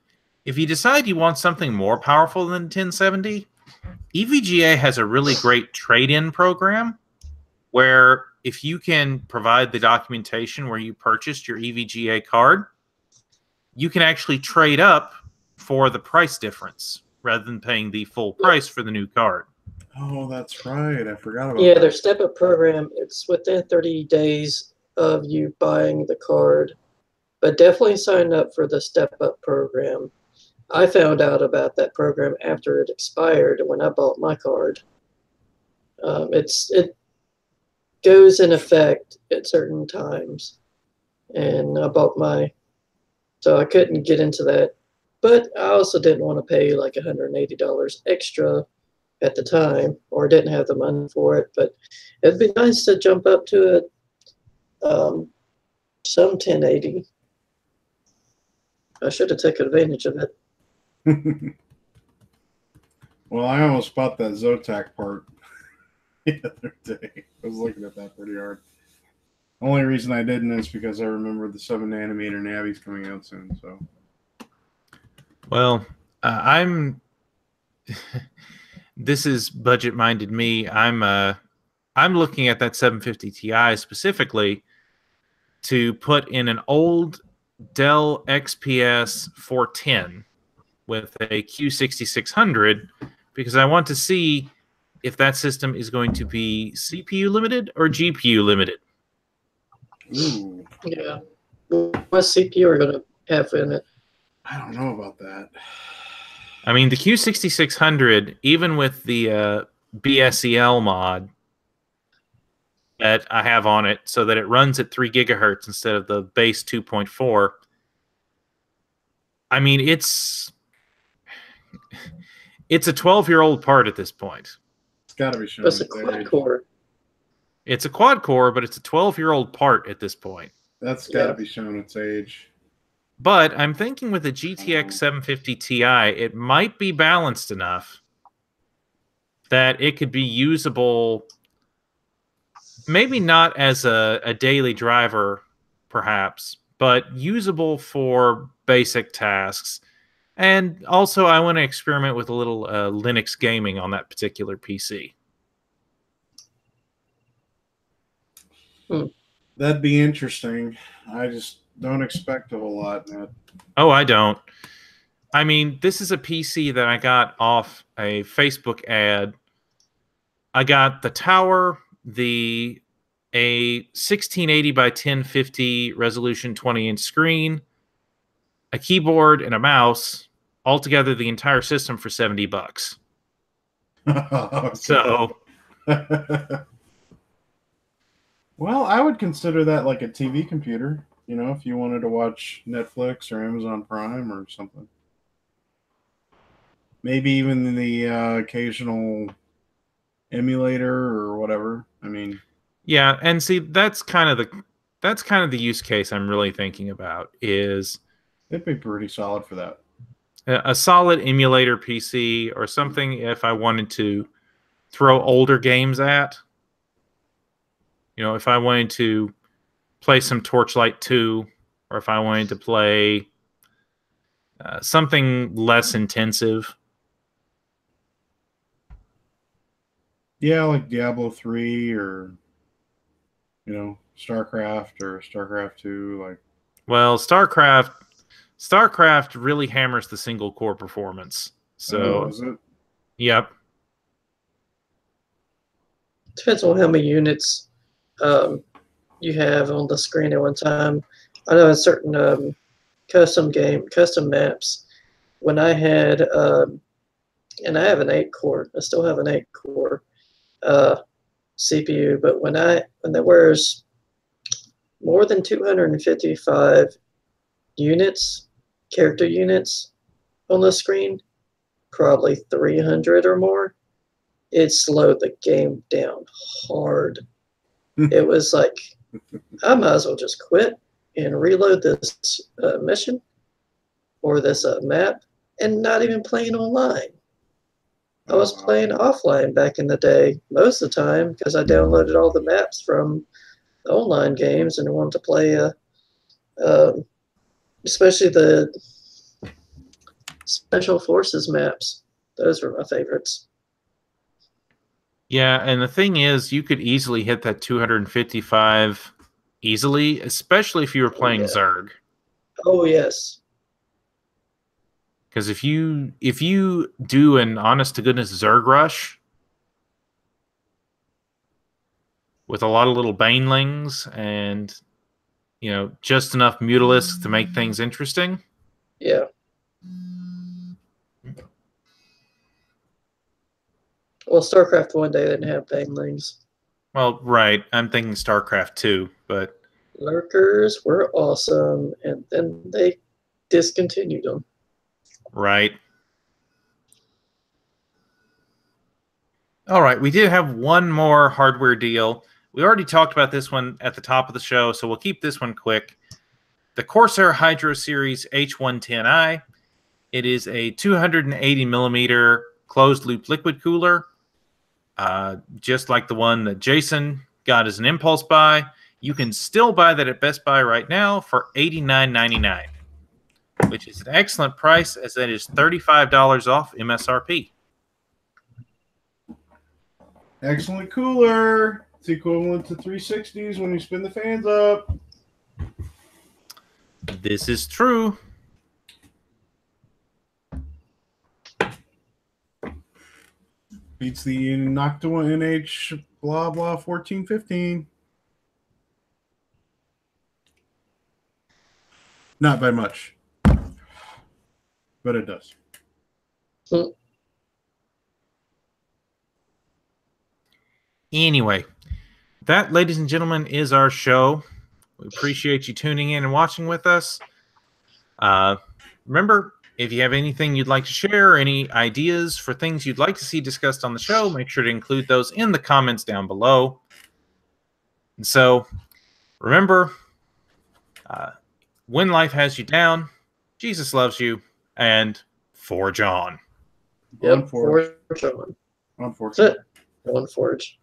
if you decide you want something more powerful than 1070, EVGA has a really great trade-in program where if you can provide the documentation where you purchased your EVGA card, you can actually trade up for the price difference rather than paying the full price for the new card. Oh, that's right. I forgot about Yeah, that. their step-up program, it's within 30 days of you buying the card. But definitely sign up for the step-up program. I found out about that program after it expired when I bought my card. It goes in effect at certain times. And I bought so I couldn't get into that. But I also didn't want to pay like $180 extra at the time, or didn't have the money for it. But it'd be nice to jump up to some 1080. I should have taken advantage of it. Well, I almost bought that Zotac part the other day. I was looking at that pretty hard. Only reason I didn't is because I remember the 7nm Navi's coming out soon. So, well, I'm. This is budget-minded me. I'm looking at that 750 Ti specifically to put in an old Dell XPS 410 with a Q6600 because I want to see if that system is going to be CPU limited or GPU limited. ooh, Yeah. What CPU are going to have in it? I don't know about that. I mean, the Q6600, even with the BSEL mod that I have on it so that it runs at 3 gigahertz instead of the base 2.4, I mean, it's a 12-year-old part at this point. It's got to be shown. It's a quad core. It's a quad core, but it's a 12-year-old part at this point. That's got to be shown its age. But I'm thinking with the GTX 750 Ti, it might be balanced enough that it could be usable, maybe not as a daily driver, perhaps, but usable for basic tasks. And also, I want to experiment with a little Linux gaming on that particular PC. That'd be interesting. I just don't expect a whole lot, Matt. Oh, I don't. I mean, this is a PC that I got off a Facebook ad. I got the tower, a 1680 by 1050 resolution 20-inch screen, a keyboard, and a mouse. Altogether, the entire system for $70. So, well, I would consider that like a TV computer. You know, if you wanted to watch Netflix or Amazon Prime or something. Maybe even the occasional emulator or whatever. I mean, yeah, and see, that's kind of the use case I'm really thinking about is it'd be pretty solid for that. A solid emulator PC or something if I wanted to throw older games at. You know, if I wanted to play some Torchlight 2 or if I wanted to play something less intensive. Yeah, like Diablo 3 or, you know, StarCraft or StarCraft 2? Like, well, StarCraft really hammers the single core performance. So, is it? Yep. Depends on how many units you have on the screen at one time. I know in certain custom maps, when I had and I have an 8-core, I still have an 8-core CPU, but when there was more than 255 units, character units on the screen, probably 300 or more, it slowed the game down hard. It was like, I might as well just quit and reload this mission or this map and not even playing online. I was playing offline back in the day most of the time because I downloaded all the maps from the online games and wanted to play, especially the Special Forces maps. Those were my favorites. Yeah, and the thing is, you could easily hit that 255 easily, especially if you were playing Zerg. Oh, yes. Because if you do an honest to goodness Zerg rush with a lot of little banelings and just enough mutalisks to make things interesting. Yeah. Well, StarCraft 1 day didn't have banelings. Well, right. I'm thinking StarCraft 2, but lurkers were awesome, and then they discontinued them. Right. All right, we did have one more hardware deal. We already talked about this one at the top of the show, so we'll keep this one quick. The Corsair Hydro Series H110i. It is a 280 millimeter closed loop liquid cooler, just like the one that Jason got as an impulse buy. You can still buy that at Best Buy right now for $89.99, which is an excellent price, as that is $35 off MSRP. Excellent cooler. It's equivalent to 360s when you spin the fans up. This is true. Beats the Noctua NH blah blah 1415. Not by much, but it does. Anyway, that, ladies and gentlemen, is our show. We appreciate you tuning in and watching with us. Remember, if you have anything you'd like to share, any ideas for things you'd like to see discussed on the show, make sure to include those in the comments down below. And so, remember, when life has you down, Jesus loves you, and forge on. Yep, forge on. Unfortunately. That's it. One forge.